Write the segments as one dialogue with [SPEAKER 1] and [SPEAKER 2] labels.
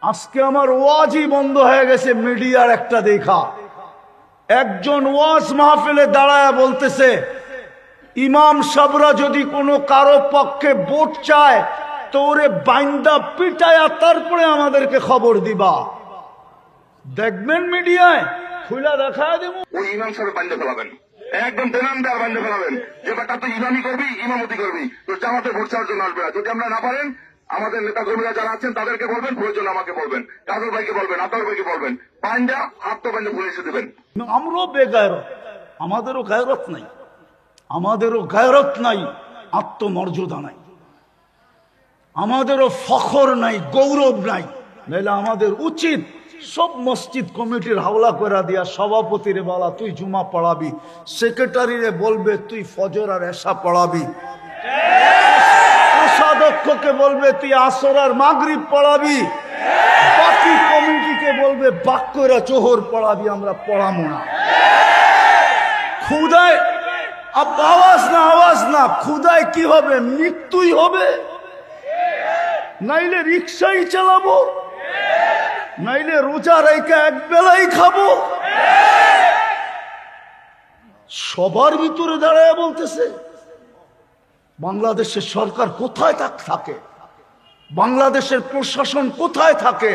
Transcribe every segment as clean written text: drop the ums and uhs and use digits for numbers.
[SPEAKER 1] আজকে আমার ওয়াজই বন্ধ হয়ে গেছে মিডিয়ার একটা দেখা। একজন ওয়াজ মাহফিলে দাঁড়ায় বলতেছে, ইমাম সাবরা যদি কোনো কারো পক্ষে ভোট চায় তো ওরে বাইন্দা পিটায়া তারপরে আমাদেরকে খবর দিবা। দেখবেন মিডিয়ায় খুলে দেখা দেব,
[SPEAKER 2] ওই ইমাম সাহেব বান্ধে ফেলাবেন, একদম বেনামদার বান্ধে ফেলাবেন যে বেটা তুই ইমামি করবি, ইমামতি করবি, তো জামাতে ভোট চাওয়ার জন্য আসবে না। যদি আমরা না পারেন আমাদের নেতা কর্মীরা যারা আছেন তাদেরকে বলবেন, প্রয়োজন আমাকে বলবেন, কাজল ভাইকে বলবেন, আতর ভাইকে বলবেন, বান্ধা হাত তো বান্ধে ঘুরে এসে দেবেন।
[SPEAKER 1] আমরাও বেগায়রত, আমাদেরও গায়রত নাই, আমাদেরও গায়রত নাই, আত্মমর্যাদা নাই, আমাদেরও ফখর নাই, গৌরব নাই। নাইলে আমাদের উচিত সব মসজিদ কমিটির হাওলা করে দিয়া সভাপতিরে বলা তুই জুমা পড়াবি, সেক্রেটারিরে বলবে তুই ফজর আর এশা পড়াবি, কোষাধ্যক্ষকে বলবে তুই আসর আর মাগরিব পড়াবি, বাকি কমিটিকে বলবে বাক্যরা চোহর পড়াবি, আমরা পড়াবো না। খুদায় আওয়াজ না খুদায় কি হবে? মৃত্যুই হবে। নাইলে রিক্সাই চালাবো, নাইলে রোজা রেখে এক বেলাই খাবো। সবার ভিতরে দাঁড়ায় বলতেছে বাংলাদেশের সরকার কোথায় থাকে, বাংলাদেশের প্রশাসন কোথায় থাকে?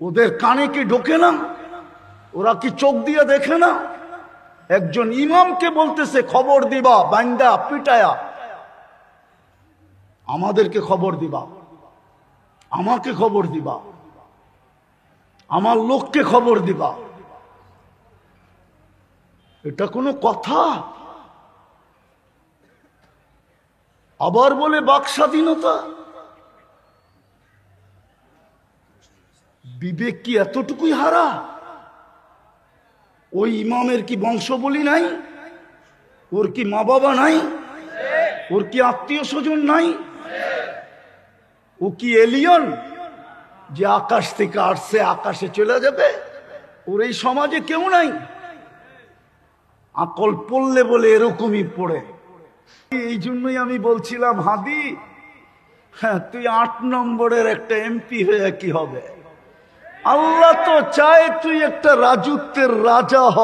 [SPEAKER 1] ওদের কানে কি ঢোকে না? ওরা কি চোখ দিয়ে দেখে না? একজন ইমামকে বলতেছে খবর দিবা বান্দা পিটায়া, আমাদেরকে খবর দিবা, আমাকে খবর দিবা, আমার লোককে খবর দিবা। এটা কোনো কথা? আবার বলে বাক স্বাধীনতা। বিবেক কি এতটুকুই হারা? ওই ইমামের কি বংশবলী নাই? ওর কি মা বাবা নাই? ওর কি আত্মীয় স্বজন নাই? ও কি এলিয়ন যে আকাশ থেকে আসছে আকাশে চলে যাবে? ওর এই সমাজে কেউ নাই। আকল পড়লে বলে এরকমই পড়ে। এই জন্যই আমি বলছিলাম হাদি, হ্যাঁ তুই 8 নম্বরের একটা এমপি হয়ে কি হবে? আল্লাহ তো চায় তুই একটা রাজত্বের রাজা হ,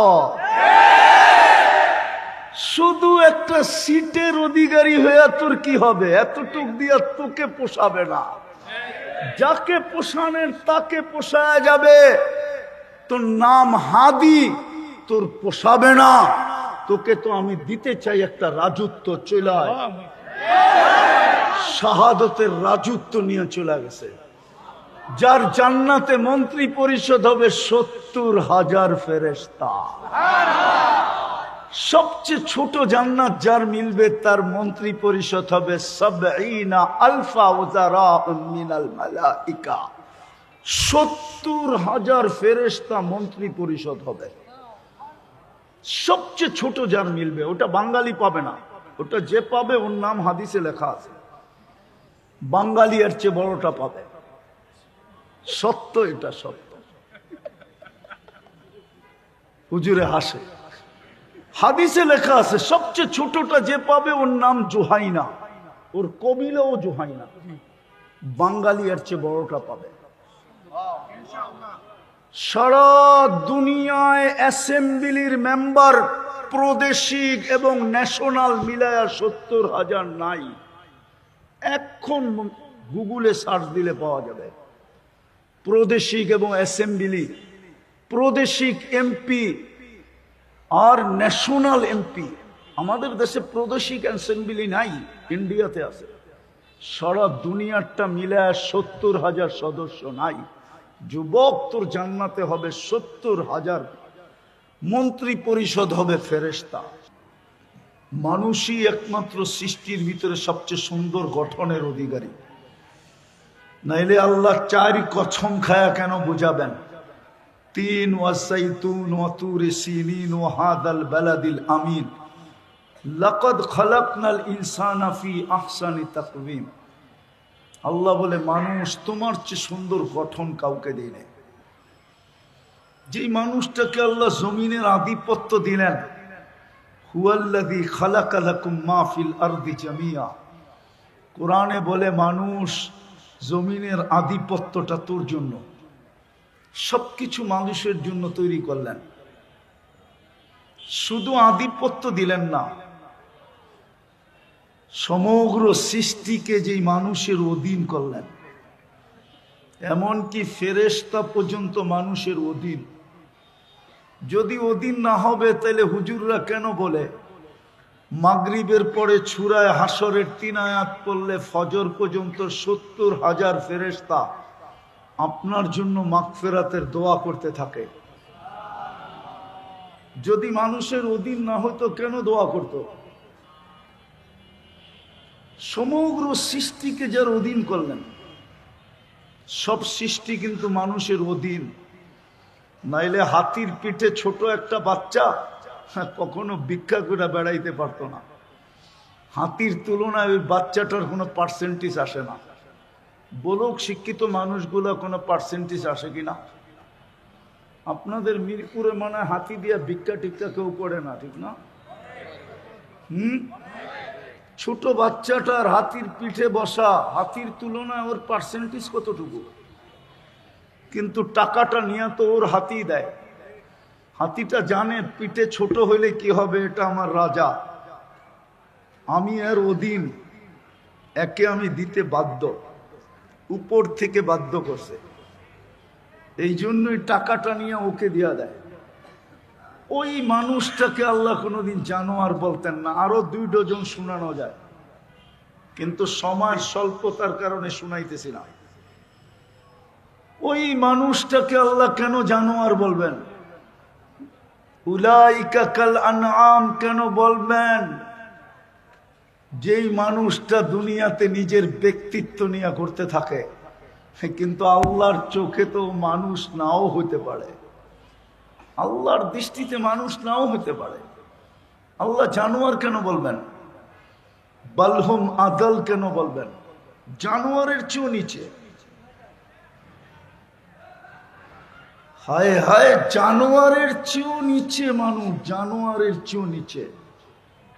[SPEAKER 1] শুধু একটা সিটের অধিকারী হয়ে তোর কি হবে? এতটুক দিয়ে তোকে পোষাবে না। যাকে পোষানের তাকে পোষায় যাবে। তোর নাম হাদি, তোর পোষাবে না। তোকে তো আমি দিতে চাই একটা রাজত্ব, চলে শাহাদতের রাজত্ব নিয়ে চলে গেছে। যার জান্নাতে মন্ত্রী পরিষদ হবে 70,000 ফেরেশতা। সবচেয়ে ছোট জান্নাত যার মিলবে তার মন্ত্রী পরিষদ হবে 70,000 ওয়াজারা মিনাল মালাইকা। 70,000 ফেরেশতা মন্ত্রী পরিষদ হবে। সবচেয়ে ছোট যার মিলবে, ওটা বাঙালি পাবে না। ওটা যে পাবে ওর নাম হাদিসে লেখা আছে, বাঙালি এর চেয়ে বড়টা পাবে। সত্য, এটা সত্য। হুজুরে হাসে, হাদিসে লেখা আছে সবচেয়ে ছোটটা যে পাবে ওর নাম জুহাইনা, ওর কবিলাও জুহাইনা। বাঙালি এর চেয়ে বড়টা পাবে। সারা দুনিয়ায় অ্যাসেম্বলির মেম্বার প্রাদেশিক এবং ন্যাশনাল মিলায়া 70,000 নাই। এখন গুগলে সার্চ দিলে পাওয়া যাবে প্রাদেশিক এবং অ্যাসেম্বলি, প্রাদেশিক এমপি আর ন্যাশনাল এমপি। আমাদের দেশে প্রাদেশিক অ্যাসেম্বলি নাই, ইন্ডিয়াতে আছে। সারা দুনিয়ারটা মিলায় 70,000 সদস্য নাই। যুবক, তোর জান্নাতে হবে 70,000 মন্ত্রী পরিষদ হবে ফেরেশতা। মানুষই একমাত্র সৃষ্টির ভিতরে সবচেয়ে সুন্দর গঠনের অধিকারী। নাইলে আল্লাহ 4 কসম খায়া কেন বুঝাবেন? 3 ওয়াসাইতুন ওয়া তুরি সিনিন ওয়া হাদাল বালাদিল আমিন লাকাদ খালাকনাল ইনসানা ফি আহসানি তাকওয়িম। আল্লাহ বলে মানুষ তোমার চেয়ে সুন্দর গঠন কাউকে দেয় নাই। যেই মানুষটাকে আল্লাহ জমিনের আধিপত্য দিলেন, হুয়াল্লাযী খালাকা লাকুম মা ফিল আরদি জামিয়া। কোরআনে বলে মানুষ জমিনের আধিপত্যটা তোর জন্য, সবকিছু মানুষের জন্য তৈরি করলেন। শুধু আধিপত্য দিলেন না, সমগ্র সৃষ্টিকে যেই মানুষের অধীন করলেন, এমনকি ফেরেশতা পর্যন্ত মানুষের অধীন। যদি অধীন না হবে তাহলে হুজুররা কেন বলে মাগরিবের পরে ছুরায় হাসরের 3 আয়াত পড়লে ফজর পর্যন্ত 70,000 ফেরেশতা আপনার জন্য মাগফিরাতের দোয়া করতে থাকে? যদি মানুষের অধীন না হতো কেন দোয়া করত? সমগ্র সৃষ্টিকে যার অধীন করলেন, সব সৃষ্টি কিন্তু মানুষের অধীন। নাইলে হাতির পিঠে ছোট একটা বাচ্চা কখনো ভিক্ষা করে বেড়াইতে পারতো না। হাতির তুলনায় ওই বাচ্চাটার কোনো পার্সেন্টেজ আসে না। বলুক শিক্ষিত মানুষগুলো কোনো পার্সেন্টেজ আসে কিনা? আপনাদের মিরপুরে মনে হয় হাতি দিয়া ভিক্ষা টিক্ষা কেউ করে না, ঠিক না? ছোট বাচ্চাটার হাতির পিঠে বসা, হাতির তুলনায় ওর পার্সেন্টেজ কতটুকু? কিন্তু টাকাটা নিয়ে তো ওর হাতি দেয়। হাতিটা জানে পিঠে ছোট হইলে কি হবে, এটা আমার রাজা, আমি এর অধীন, একে আমি দিতে বাধ্য, উপর থেকে বাধ্য করছে, এই জন্যই টাকাটা নিয়ে ওকে দিয়া দেয়। ওই মানুষটাকে আল্লাহ কোনোদিন জানোয়ার বলতেন না। আরো 2 ডজন শোনানো যায়, কিন্তু সময় স্বল্পতার কারণে শুনাইতেছি না। ওই মানুষটাকে আল্লাহ কেন জানোয়ার বলবেন? উলাইকা কাল আনআম কেন বলবেন? যেই মানুষটা দুনিয়াতে নিজের ব্যক্তিত্ব নিয়ে করতে থাকে, কিন্তু আল্লাহর চোখে তো মানুষ নাও হতে পারে, আল্লাহর দৃষ্টিতে মানুষ নাও হতে পারে। আল্লাহ জানোয়ার কেন বলবেন? বালহুম আদল কেন বলবেন? জানোয়ারের চেয়েও নিচে। হায় হায়, জানোয়ারের চেয়েও নিচে মানুষ, জানোয়ারের চেয়েও নিচে।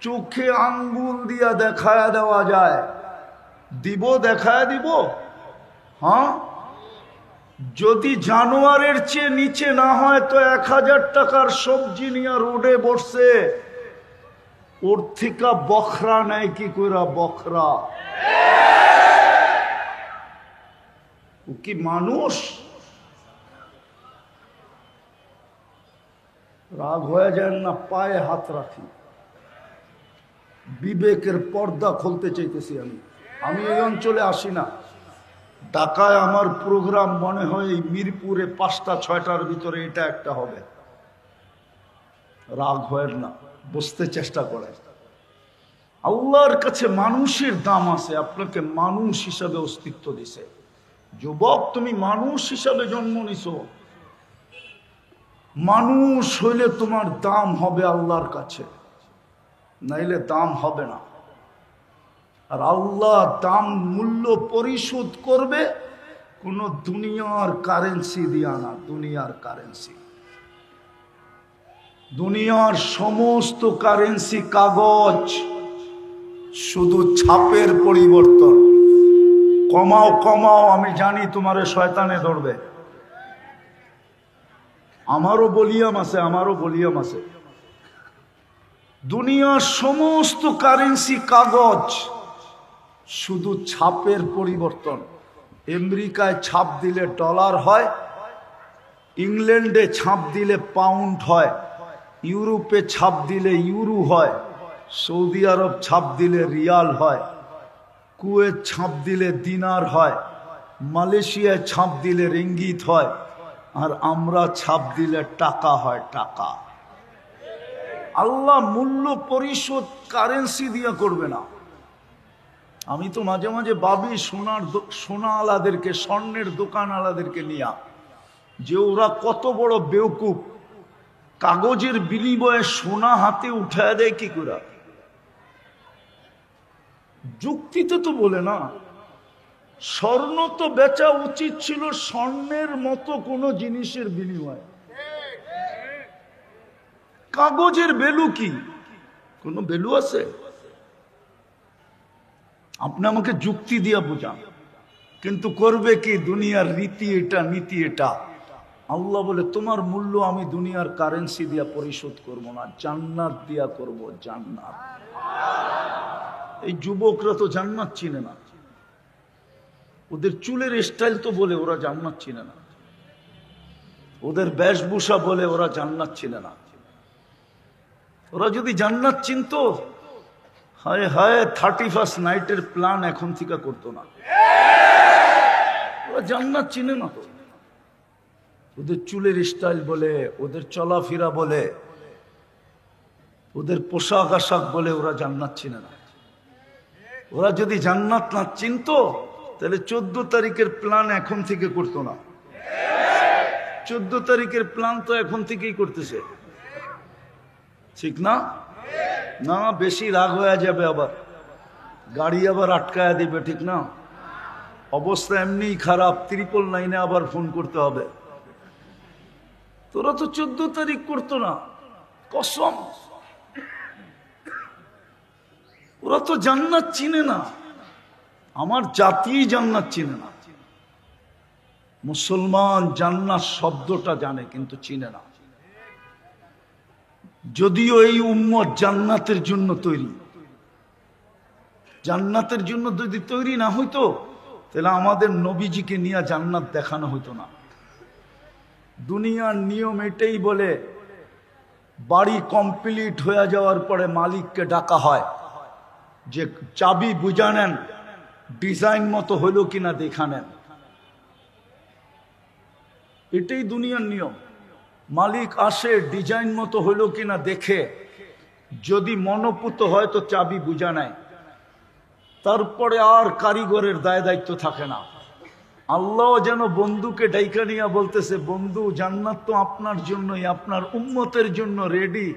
[SPEAKER 1] চোখে আঙ্গুল দিয়া দেখায়া দেওয়া যায়, দিব দেখায়া দিব? হ্যাঁ, যদি জানোয়ারের চেয়ে নিচে না হয় তো 1000 টাকার সবজি নিয়ে রোডে বসছে, ওর থেকে বখরা নেয় কি কইরা? বখরা ও কি মানুষ? রাগ হয়ে যায় না, পায়ে হাত রাখি। বিবেকের পর্দা খুলতে চাইতেছি আমি এই অঞ্চলে আসি না। ঢাকায় আমার প্রোগ্রাম মনে হয় এই মিরপুরে 5টা 6টার ভিতরে এটা একটা হবে। রাগ হয় না, বুঝতে চেষ্টা করে। আল্লাহর কাছে মানুষের দাম আছে, আপনাকে মানুষ হিসাবে অস্তিত্ব দিছে। যুবক, তুমি মানুষ হিসাবে জন্ম নিছো, মানুষ হইলে তোমার দাম হবে আল্লাহর কাছে, নাইলে দাম হবে না। আর আল্লাহ দাম মূল্য পরিশোধ করবে কোন দুনিয়ার কারেন্সি দিয়া না। দুনিয়ার কারেন্সি, দুনিয়ার সমস্ত কারেন্সি কাগজ, শুধু ছাপের পরিবর্তন। কমাও কমাও, আমি জানি তোমারে শয়তানে ধরবে। আমারও বলিয়াম আছে। দুনিয়ার সমস্ত কারেন্সি কাগজ, শুধু ছাপের পরিবর্তন। আমেরিকায় ছাপ দিলে ডলার হয়, ইংল্যান্ডে ছাপ দিলে পাউন্ড হয়, ইউরোপে ছাপ দিলে ইউরো হয়, সৌদি আরব ছাপ দিলে রিয়াল হয়, কুয়েত ছাপ দিলে দিনার হয়, মালয়েশিয়ায় ছাপ দিলে রিঙ্গিত হয়, আর আমরা ছাপ দিলে টাকা হয়, টাকা। আল্লাহ মূল্য পরিশোধ কারেন্সি দিয়ে করবে না। আমি তো মাঝে মাঝে ভাবি সোনা আলাদেরকে, স্বর্ণের দোকান আলাদেরকে নিয়ে, যে ওরা কত বড় বেওকুফ, কাগজের বিনিময়ে সোনা হাতে উঠায় দেয় কি করে? যুক্তিতে তো বলে না। স্বর্ণ তো বেচা উচিত ছিল স্বর্ণের মতো কোন জিনিসের বিনিময়ে। কাগজের ভ্যালু কি? কোন ভ্যালু আছে? আপনি আমাকে যুক্তি দিয়া বুঝান। কিন্তু করবে কি? দুনিয়ার রীতি এটা, নীতি এটা। আল্লাহ বলে তোমার মূল্য আমি দুনিয়ার কারেন্সি দিয়া পরিশোধ করব না, জান্নাত দিয়া করব। জান্নাত। এই যুবকরা তো জান্নাত চিনে না, ওদের চুলের স্টাইল তো বলে ওরা জান্নাত চিনে না, ওদের বেশভূষা বলে ওরা জান্নাত চিনে না। ওরা যদি জান্নাত চিনতো, হায় হায় 31st নাইটের প্ল্যান এখন থেকে করতো না। ওরা জান্নাত চিনে না তো। ওদের চুলের স্টাইল বলে, ওদের চলাফেরা বলে, ওদের পোশাক আশাক বলে ওরা জান্নাত চিনে না। ওরা যদি জান্নাত না চিনতো তাহলে 14 তারিখের প্ল্যান এখন থেকে করতো না। 14 তারিখের প্ল্যান তো এখন থেকেই করতেছে, ঠিক না? না, বেশি রাগ হয়ে যাবে, আবার গাড়ি আবার আটকায়া দিবে, ঠিক না? অবস্থা এমনিই খারাপ, 999 আবার ফোন করতে হবে। তোরা তো 14 তারিখ করতো না, কসম। ওরা তো জান্নাত চিনে না, আমার জাতি জান্নাত চিনে না। মুসলমান জান্নাত শব্দটা জানে কিন্তু চিনে না। যদিও এই উম্মত জান্নাতের জন্য তৈরি, জান্নাতের জন্য যদি তৈরি না হইতো তাহলে আমাদের নবীজিকে নিয়ে জান্নাত দেখানো হইতো না। দুনিয়ার নিয়ম এটাই বলে, বাড়ি কমপ্লিট হয়ে যাওয়ার পরে মালিককে ডাকা হয় যে চাবি বুঝা নেন, ডিজাইন মতো হইল কিনা দেখা নেন। এটাই দুনিয়ার নিয়ম। মালিক আসে, ডিজাইন মতো হইল কিনা দেখে, যদি মনোপুত হয় তো চাবি বুঝা নেয়, তারপরে আর কারিগরের দায় দায়িত্ব থাকে না। আল্লাহ যেন বন্ধুকে ডাইকা নিয়া বলতেছে, বন্ধু জান্নাত তো আপনার জন্যই, আপনার উম্মতের জন্য রেডি,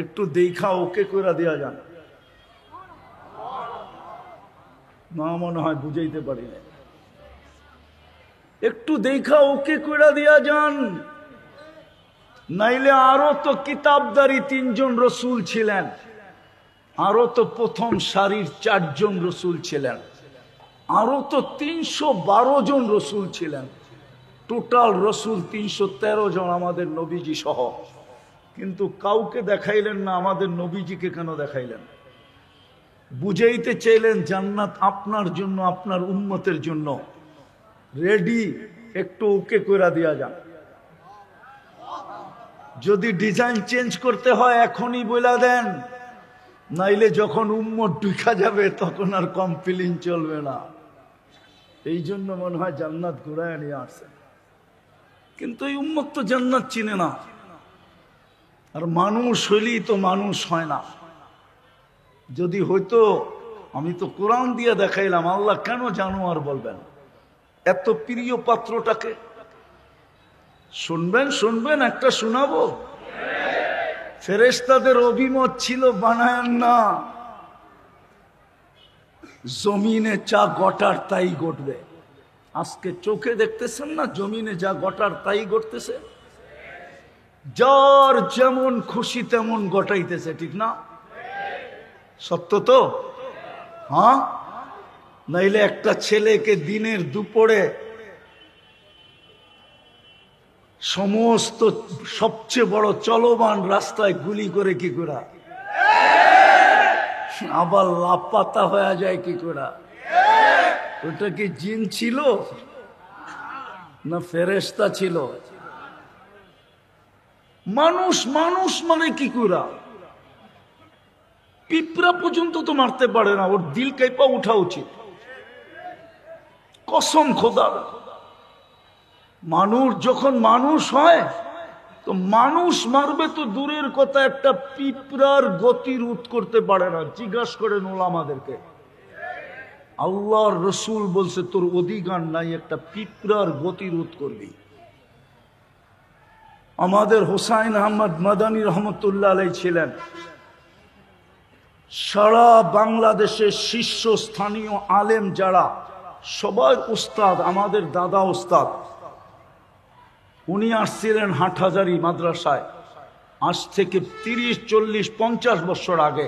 [SPEAKER 1] একটু দেখা ওকে করে দেওয়া যান। না, মনে হয় বুঝাইতে পারি না। একটু দেখা ওকে করে দেওয়া যান, নাইলে আরো তো কিতাবদারি 3 জন রসুল ছিলেন, আরো তো প্রথম সারির 4 জন রসুল ছিলেন, আরো তো 312 জন রসুল ছিলেন। টোটাল রসুল 313 জন আমাদের নবীজি সহ। কিন্তু কাউকে দেখাইলেন না, আমাদের নবীজিকে কেন দেখাইলেন? বুঝাইতে চাইলেন জান্নাত আপনার জন্য, আপনার উম্মতের জন্য রেডি, একটু ওকে কইরা দিয়া যান। যদি ডিজাইন চেঞ্জ করতে হয় এখনই বইলা দেন, নাইলে যখন উম্মত ঢুকা যাবে তখন আর কমপ্লেইন চলবে না। এই জন্য মনে হয় জান্নাত ঘুরায় নিয়ে আসছে। কিন্তু এই উম্মত তো জান্নাত চিনে না। আর মানুষ হইলেই তো মানুষ হয় না। যদি হইতো, আমি তো কোরআন দিয়ে দেখাইলাম, আল্লাহ কেন জানোয়ার বলবেন? এত প্রিয় পাত্রটাকে শুনবেন, শুনবেন, একটা শোনাবো। ফেরেশতাদের অভিমত ছিল বানায়েন না, জমিনে যা ঘটার তাই ঘটবে। আজকে চোখে দেখতেছেন না, জমিনে যা ঘটার তাই ঘটতেছে। যার যেমন খুশি তেমন ঘটাইতেছে, ঠিক না? সত্য তো? হ্যাঁ, নাইলে একটা ছেলেকে দিনের দুপুরে সমস্ত সবচেয়ে বড় চলমান রাস্তায় গুলি করে কি করে, আবার লাপাতা হয়ে যায় কি করে? ওটা কি জিন ছিল না ফেরেশতা ছিল? মানুষ, মানুষ মানে কি করে? পিঁপড়া পর্যন্ত তো মারতে পারে না, ওর দিল কাইপা উঠা উচিত, কসম খোদা। মানুষ যখন মানুষ হয় তো মানুষ মারবে তো দূরের কথা, একটা পিঁপড়ার গতি রোধ করতে পারে না। জিজ্ঞাসা করেন ওলামাদেরকে। আল্লাহর রসুল বলছে তোর অধিকার নাই একটা পিঁপড়ার গতি রোধ করবি। আমাদের হোসাইন আহমদ মাদানী রহমতুল্লাহ আলাইহি ছিলেন সারা বাংলাদেশের শীর্ষস্থানীয় আলেম যারা, সবাই উস্তাদ, আমাদের দাদা উস্তাদ। উনি আসছিলেন হাটহাজারী মাদ্রাসায় আজ থেকে 30, 40, 50 বছর আগে।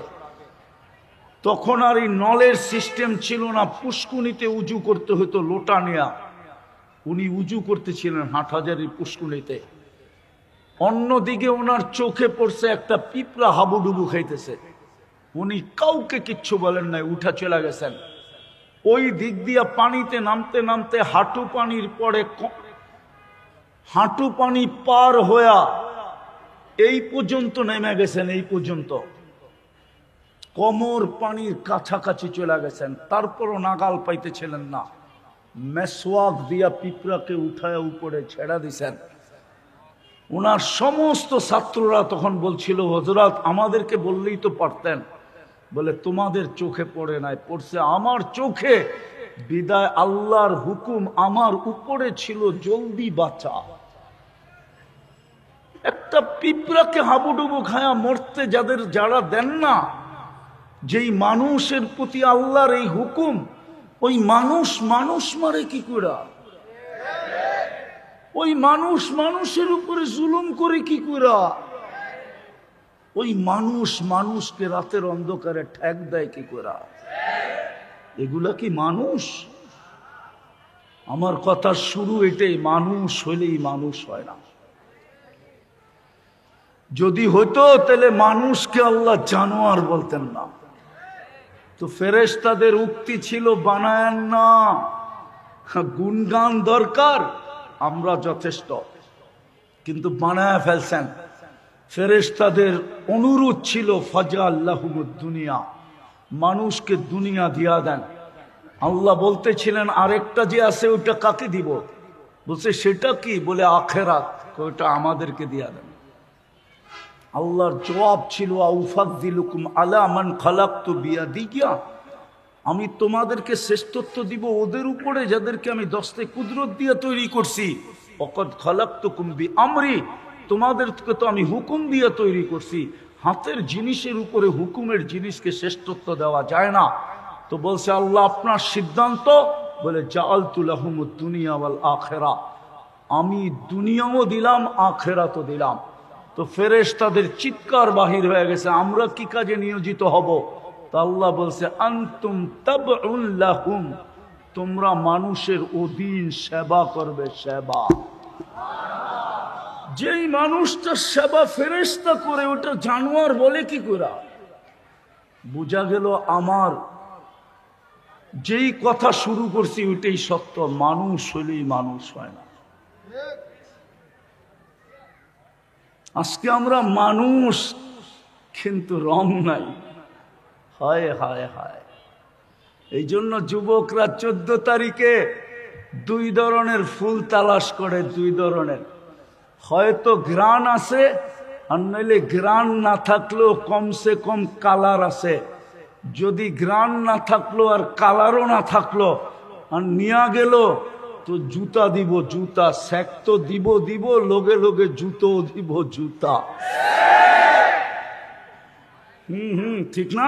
[SPEAKER 1] তখন আর এই নলের সিস্টেম ছিল না, পুষ্কুনিতে উজু করতে হতো লোটা নেয়া। উনি উজু করতেছিলেন হাটহাজারী পুষ্কুনিতে। অন্যদিকে ওনার চোখে পড়ছে একটা পিঁপড়া হাবুডুবু খাইতেছে। উনি কাউকে কিচ্ছু বলেন নাই, উঠা চলে গেছেন। ওই দিক দিয়া পানিতে নামতে নামতে হাঁটু পানির পরে হাঁটু পানি পার হইয়া এই পর্যন্ত নেমে গেছেন, এই পর্যন্ত কোমর পানির কাছাকাছি চলে গেছেন। তারপরও নাগাল পাইতেছিলেন না। মেসওয়াক দিয়া পিঁপড়াকে উঠায় উপরে ছেড়া দিছেন। ওনার সমস্ত ছাত্ররা তখন বলছিল, হযরত আমাদেরকে বললেই তো পারতেন। বলে তোমাদের চোখে পড়ে নাই, পড়ছে আমার চোখে। বিদায় আল্লাহর হুকুম আমার উপরে ছিল, জলদি বাঁচা। একটা পিঁপড়াকে হাবুডুবু খায়া মরতে যারা দেন না, যেই মানুষের প্রতি আল্লাহর এই হুকুম, ওই মানুষ মারে কি করে? ওই মানুষের উপরে জুলুম করে কি করে? ওই মানুষকে রাতের অন্ধকারে ঠেক দেয় কি করে? এগুলা কি মানুষ? আমার কথার শুরু এটাই, মানুষ হইলেই মানুষ হয় না। যদি হতো তাহলে মানুষকে আল্লাহ জানোয়ার বলতেন না। তো ফেরেশতাদের উক্তি ছিল বানায়েন না, গুণগান দরকার, আমরা যথেষ্ট, কিন্তু বানায় ফেলছেন। ফেরেশতাদের অনুরোধ ছিল ফাজআল্লাহুমুদ দুনিয়া, মানুষকে দুনিয়া দিয়া দেন। আল্লাহ বলতেছিলেন আরেকটা যে আছে ওইটা কাকে দিব? বলছে সেটা কি? বলে আখিরাত। ওইটা আমাদেরকে দিয়া দেন। আল্লাহর জবাব ছিল আউফাদ্দিলুকুম আলা মান খালাকতু বিয়াদিয়া, আমি তোমাদেরকে শ্রেষ্ঠত্ব দিব ওদের উপরে যাদেরকে আমি দস্তে কুদরত দিয়ে তৈরি করছি। ওয়াকাদ খালাকতুকুম বিআমরি, তোমাদেরকে তো আমি হুকুম দিয়ে তৈরি করছি। হাতের জিনিসের উপরে হুকুমের জিনিসকে শ্রেষ্ঠত্ব দেওয়া যায় না। তো বলছে আল্লাহ আপনার সিদ্ধান্ত। বলে জাআলতু লাহুমুদ দুনিয়া ওয়াল আখিরা, আমি দুনিয়াও দিলাম আখিরাতও দিলাম। তো ফেরেশতাদের চিৎকার বাহির হয়ে গেছে, আমরা কি কাজে নিয়োজিত হব? তা আল্লাহ বলছে আনতুম তাবউন লাহুম, তোমরা মানুষের অধীন সেবা করবে। সেবা, যেই মানুষটা সেবা ফেরেশতা করে ওটা জানোয়ার বলে কি করে? বোঝা গেল আমার যেই কথা শুরু করছি ওইটাই সত্য, মানুষ হলেই মানুষ হয় না। আজকে আমরা মানুষ, কিন্তু রং নাই। হায় হায় হায়। এই জন্য যুবকরা 14 তারিখে 2 ধরনের ফুল তালাশ করে, 2 ধরনের। হয়তো ঘ্রাণ আছে, আর নইলে ঘ্রাণ না থাকলেও কমসে কম কালার আছে। যদি ঘ্রাণ না থাকলো আর কালারও না থাকলো, আর নিয়া গেল তো জুতা দিব, জুতা স্যাক তো দিব লগে লগে জুতো দিব, জুতা। ঠিক না?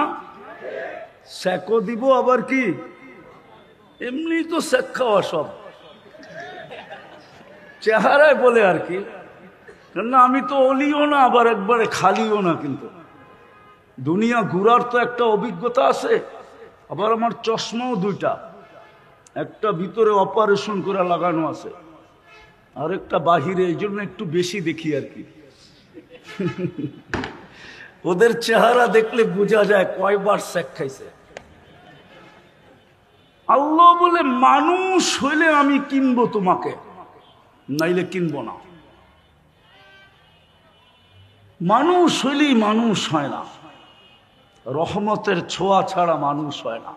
[SPEAKER 1] স্যাকও দিব, আবার কি এমনি তো স্যাক খাওয়া সব চেহারায় বলে আর কি। না আমি তো অলিও না, আবার একবারে খালিও না। কিন্তু দুনিয়া ঘুরার তো একটা অভিজ্ঞতা আছে। আবার আমার চশমাও 2টা, একটা ভিতরে অপারেশন করে লাগানো আছে, আর একটা বাহিরে। এই জন্য একটু বেশি দেখি আর কি। ওদের চেহারা দেখলে বোঝা যায় কয়বার স্যাক খাইছে। আল্লাহ বলে মানুষ হইলে আমি কিনবো তোমাকে, নাইলে কিনবো না। মানুষ হইলেই মানুষ হয় না, রহমতের ছোঁয়া ছাড়া মানুষ হয় না।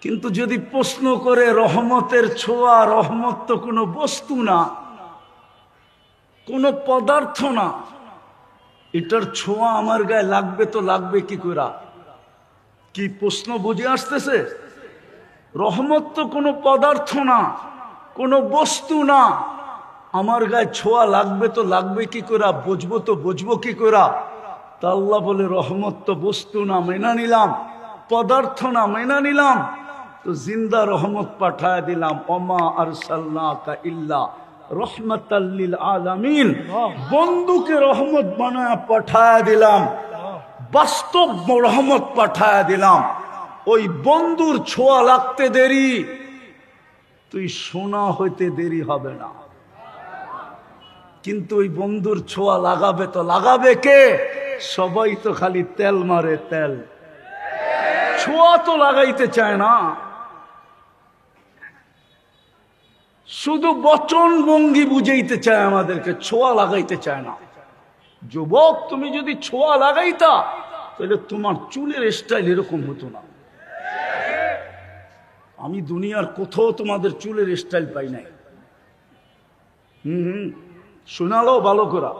[SPEAKER 1] কিন্তু যদি প্রশ্ন করে রহমতের ছোঁয়া, রহমত তো কোনো বস্তু না, কোনো পদার্থ না, এটার ছোঁয়া আমার গায়ে লাগবে তো লাগবে কি করে? কি প্রশ্ন বুঝে আসতেছে? রহমত তো কোনো পদার্থ না, কোনো বস্তু না, আমার গায়ে ছোঁয়া লাগবে তো লাগবে কি করে? বুঝবো তো বুঝবো কি করে? তা আল্লাহ বলে রহমত তো বস্তু না, মেনে নিলাম। পদার্থ না, মেনে নিলাম। তো জিন্দা রহমত পাঠায় দিলাম। ওমা আরসালনাকা ইল্লা রহমাতাল লিল আলামিন, বন্ধুকে রহমত বানায় পাঠায় দিলাম। বাস্তব রহমত পাঠায়া দিলাম। ওই বন্ধুর ছোঁয়া লাগতে দেরি, তুই সোনা হইতে দেরি হবে না। কিন্তু ওই বন্ধুর ছোঁয়া লাগাবে তো লাগাবে কে? সবাই তো খালি তেল মারে, তেল। ছোঁয়া তো লাগাইতে চায় না, শুধু বচন ভঙ্গি বুঝাইতে চায় আমাদেরকে, ছোঁয়া লাগাইতে চায় না। যুবক, তুমি যদি ছোঁয়া লাগাইতা তাহলে তোমার চুলের স্টাইল এরকম হতো না। আমি দুনিয়ার কোথাও তোমাদের চুলের স্টাইল পাই নাই। শোনালো ভালো করা,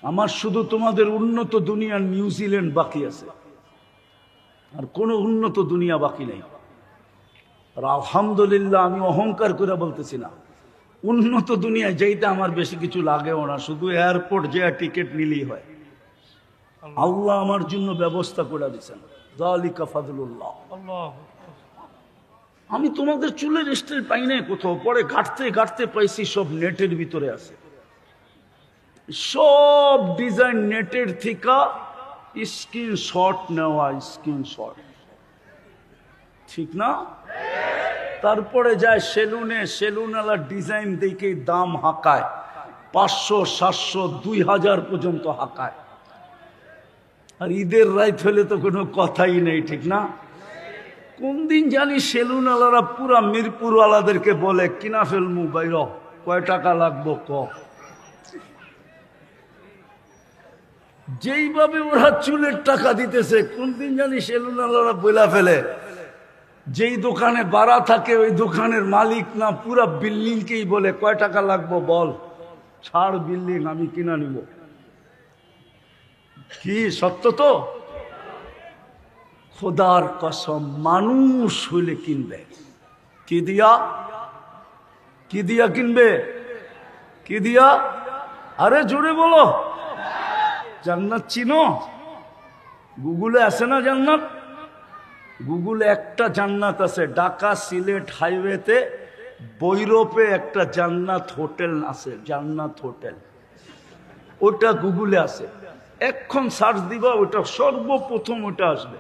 [SPEAKER 1] আমার শুধু তোমাদের উন্নত দুনিয়ার নিউজিল্যান্ড বাকি আছে, আর কোনো উন্নত দুনিয়া বাকি নেই। আর আলহামদুলিল্লাহ, আমি অহংকার করে বলতেছি না, উন্নত দুনিয়ায় যেইটা আমার বেশি কিছু লাগেও না, শুধু এয়ারপোর্ট যে টিকিট নিলেই হয়। আল্লাহ আমার জন্য ব্যবস্থা করে দিচ্ছেন, যালিকা ফাদলুল্লাহ। আমি তোমাদের চুলের স্টাইল পাই নাই কোথাও, পরে ঘাটতে ঘাটতে পাইছি সব নেটের ভিতরে আছে। সব ডিজাইন নেটের থেকে স্ক্রিনশট নেওয়া, স্ক্রিনশট, ঠিক না? তারপরে যায় সেলুনে, সেলুনওয়ালা ডিজাইন দেখে দাম হাঁকায়, 500, 700, 2000 পর্যন্ত হাঁকায়। আর ঈদের রাত হলে তো কোনো কথাই নেই, ঠিক না? কোন দিন জানি সেলুনওয়ালারা পুরা মিরপুরওয়ালাদেরকে বলে, কিনা ফেলমু বাইর, কয় টাকা লাগবো ক। যেইভাবে ওরা চুলের টাকা দিতেছে, কোন দিন জানি সেলুনওয়ালারা বইলা ফেলে, যেই দোকানে ভাড়া থাকে ওই দোকানের মালিক না পুরা বিল্ডিংকেই বলে, কয় টাকা লাগবো বল, ছাড় বিল্ডিং, আমি কিনা নিব। কি সত্য তো? খোদার কসম, মানুষ হইলে কিনবে। কি দিয়া? কি দিয়া কিনবে? কি দিয়া? আরে জোরে বলো। জান্নাত চিনো? গুগলে আছে না জান্নাত? গুগলে একটা জান্নাত আছে, ঢাকা সিলেট হাইওয়েতে বৈরপে একটা জান্নাত হোটেল আছে, জান্নাত হোটেল। ওটা গুগলে আছে, এখন সার্চ দিবা, ওটা সর্বপ্রথম ওটা আসবে।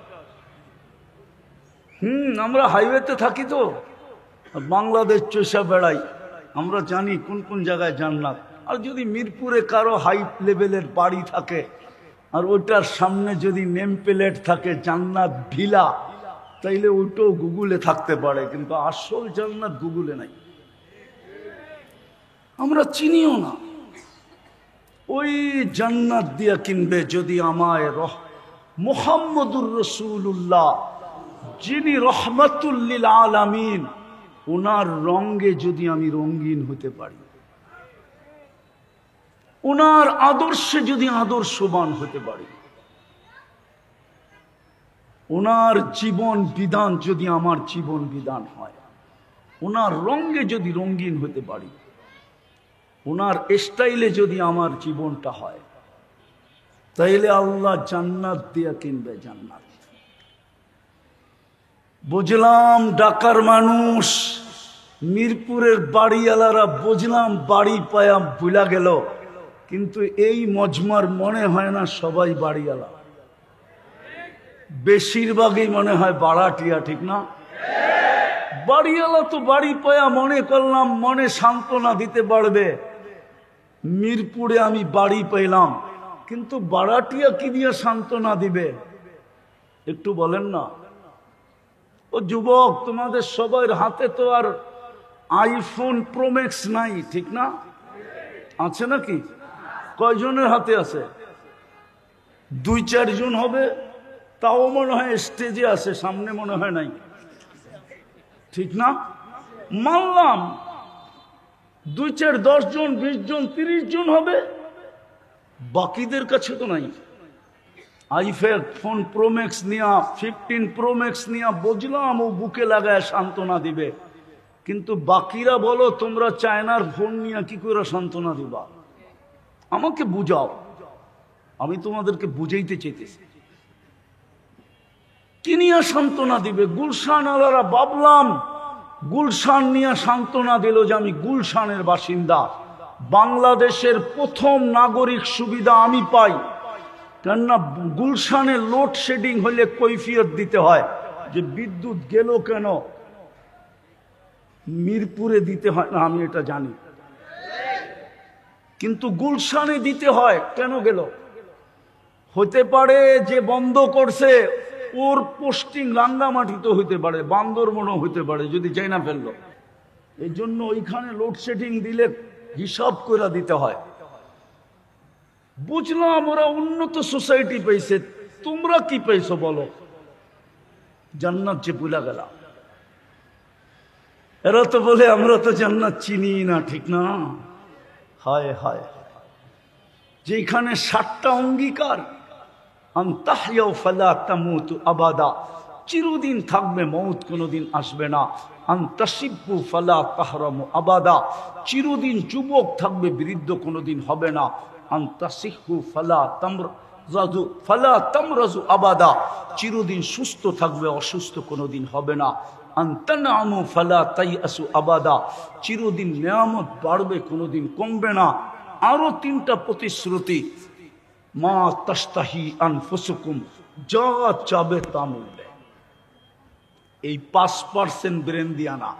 [SPEAKER 1] আমরা হাইওয়েতে থাকি তো, বাংলাদেশ চষা বেড়াই, আমরা জানি কোন কোন জায়গায় জান্নাত। আর যদি মিরপুরে কারো হাই লেভেলের বাড়ি থাকে আর ওইটার সামনে যদি নেম প্লেট থাকে জান্নাত ভিলা, তাইলে ওইটাও গুগলে থাকতে পারে, কিন্তু আসল জান্নাত গুগলে নাই, আমরা চিনিও না। ওই জান্নাত দিয়া কিনবে যদি আমায় মুহাম্মদুর রাসূলুল্লাহ, যিনি রহমাতুল লিল আলামিন, ওনার রঙে যদি আমি রঙিন হতে পারি, ওনার আদর্শে যদি আদর্শবান হতে পারি, ওনার জীবন বিধান যদি আমার জীবন বিধান হয়, ওনার রঙে যদি রঙিন হতে পারি, ওনার স্টাইলে যদি আমার জীবনটা হয়, তাইলে আল্লাহ জান্নাত দিয়া কিনবে, জান্নাত। বুঝলাম ঢাকার মানুষ, মিরপুরের বাড়িওয়ালারা বুঝলাম বাড়ি পায়া ভুলা গেল, কিন্তু এই মজমার মনে হয় না সবাই বাড়িওয়ালা, বেশিরভাগই মনে হয় বাড়াটিয়া, ঠিক না? বাড়িওয়ালা তো বাড়ি পায়া মনে করলাম মনে সান্ত্বনা দিতে পারবে, মিরপুরে আমি বাড়ি পাইলাম, কিন্তু বাড়াটিয়া কি দিয়ে সান্ত্বনা দিবে একটু বলেন না? ও যুবক, তোমাদের সবার হাতে তো আর আইফোন প্রো ম্যাক্স নাই, ঠিক না? আছে নাকি? কয়জনের হাতে আছে? 2-4 জন হবে, তাও মনে হয় স্টেজে আছে, সামনে মনে হয় নাই, ঠিক না? মানলাম 2-4, 10 জন, 20 জন, 30 জন হবে, বাকিদের কাছে তো নাই। আইফোন প্রো ম্যাক্স নিয়া, 15 প্রো ম্যাক্স নিয়া বুঝলাম ও বুকে লাগায় সান্ত্বনা দিবে, কিন্তু বাকিরা বলো তোমরা চায়নার ফোন নিয়ে কি করে সান্ত্বনা দিবা? আমাকে বুঝাও, আমি তোমাদেরকে বুঝাইতে চাইতেছি। কি নিয়ে সান্ত্বনা দিবে? গুলশান আলারা ভাবলাম গুলশান নিয়ে সান্ত্বনা দিল যে আমি গুলশানের বাসিন্দা, বাংলাদেশের প্রথম নাগরিক সুবিধা আমি পাই, কেননা গুলশানে লোডশেডিং হলে কৈফিয়ত দিতে হয় যে বিদ্যুৎ গেল কেন, মিরপুরে দিতে হয় না আমি এটা জানি, কিন্তু গুলশানে দিতে হয় কেন গেল। হতে পারে যে বন্ধ করছে ওর পোস্টিং রাঙ্গামাটিতে হইতে পারে, বান্দরবনও হইতে পারে, যদি যাই না ফেললো। এই জন্য ওইখানে লোডশেডিং দিলে হিসাব করে দিতে হয়। বুঝলাম ওরা উন্নত সোসাইটি পেয়েছে, তোমরা কি পেয়েছো বলো? জান্নাত যে ভুলা গেলাম। এরা তো বলে আমরা তো জান্নাত চিনি না, ঠিক না? হায় হায়, যেখানে 7টা অঙ্গীকার, আনতাহইয়া ফালা তামুতু আবাদা, চিরদিন থাকবে, মউত কোনোদিন আসবে না। আনতাশিব্বু ফালা তাহরামু আবাদা, চিরদিন যুবক থাকবে, বৃদ্ধ কোনোদিন হবে না। আনতাসিহু ফালা তামরাজু আবাদা, চিরদিন সুস্থ থাকবে, অসুস্থ কোনোদিন হবে না। আনতানামু ফালা তাইয়াসু আবাদা, চিরদিন নিয়ামত বাড়বে, কোনোদিন কমবে না। আরো 3টা প্রতিশ্রুতি, মা তাস্তাহি আনফুসুকুম, যা চাবে তা মিলবে। এই 5% ব্রেন দিয়া না।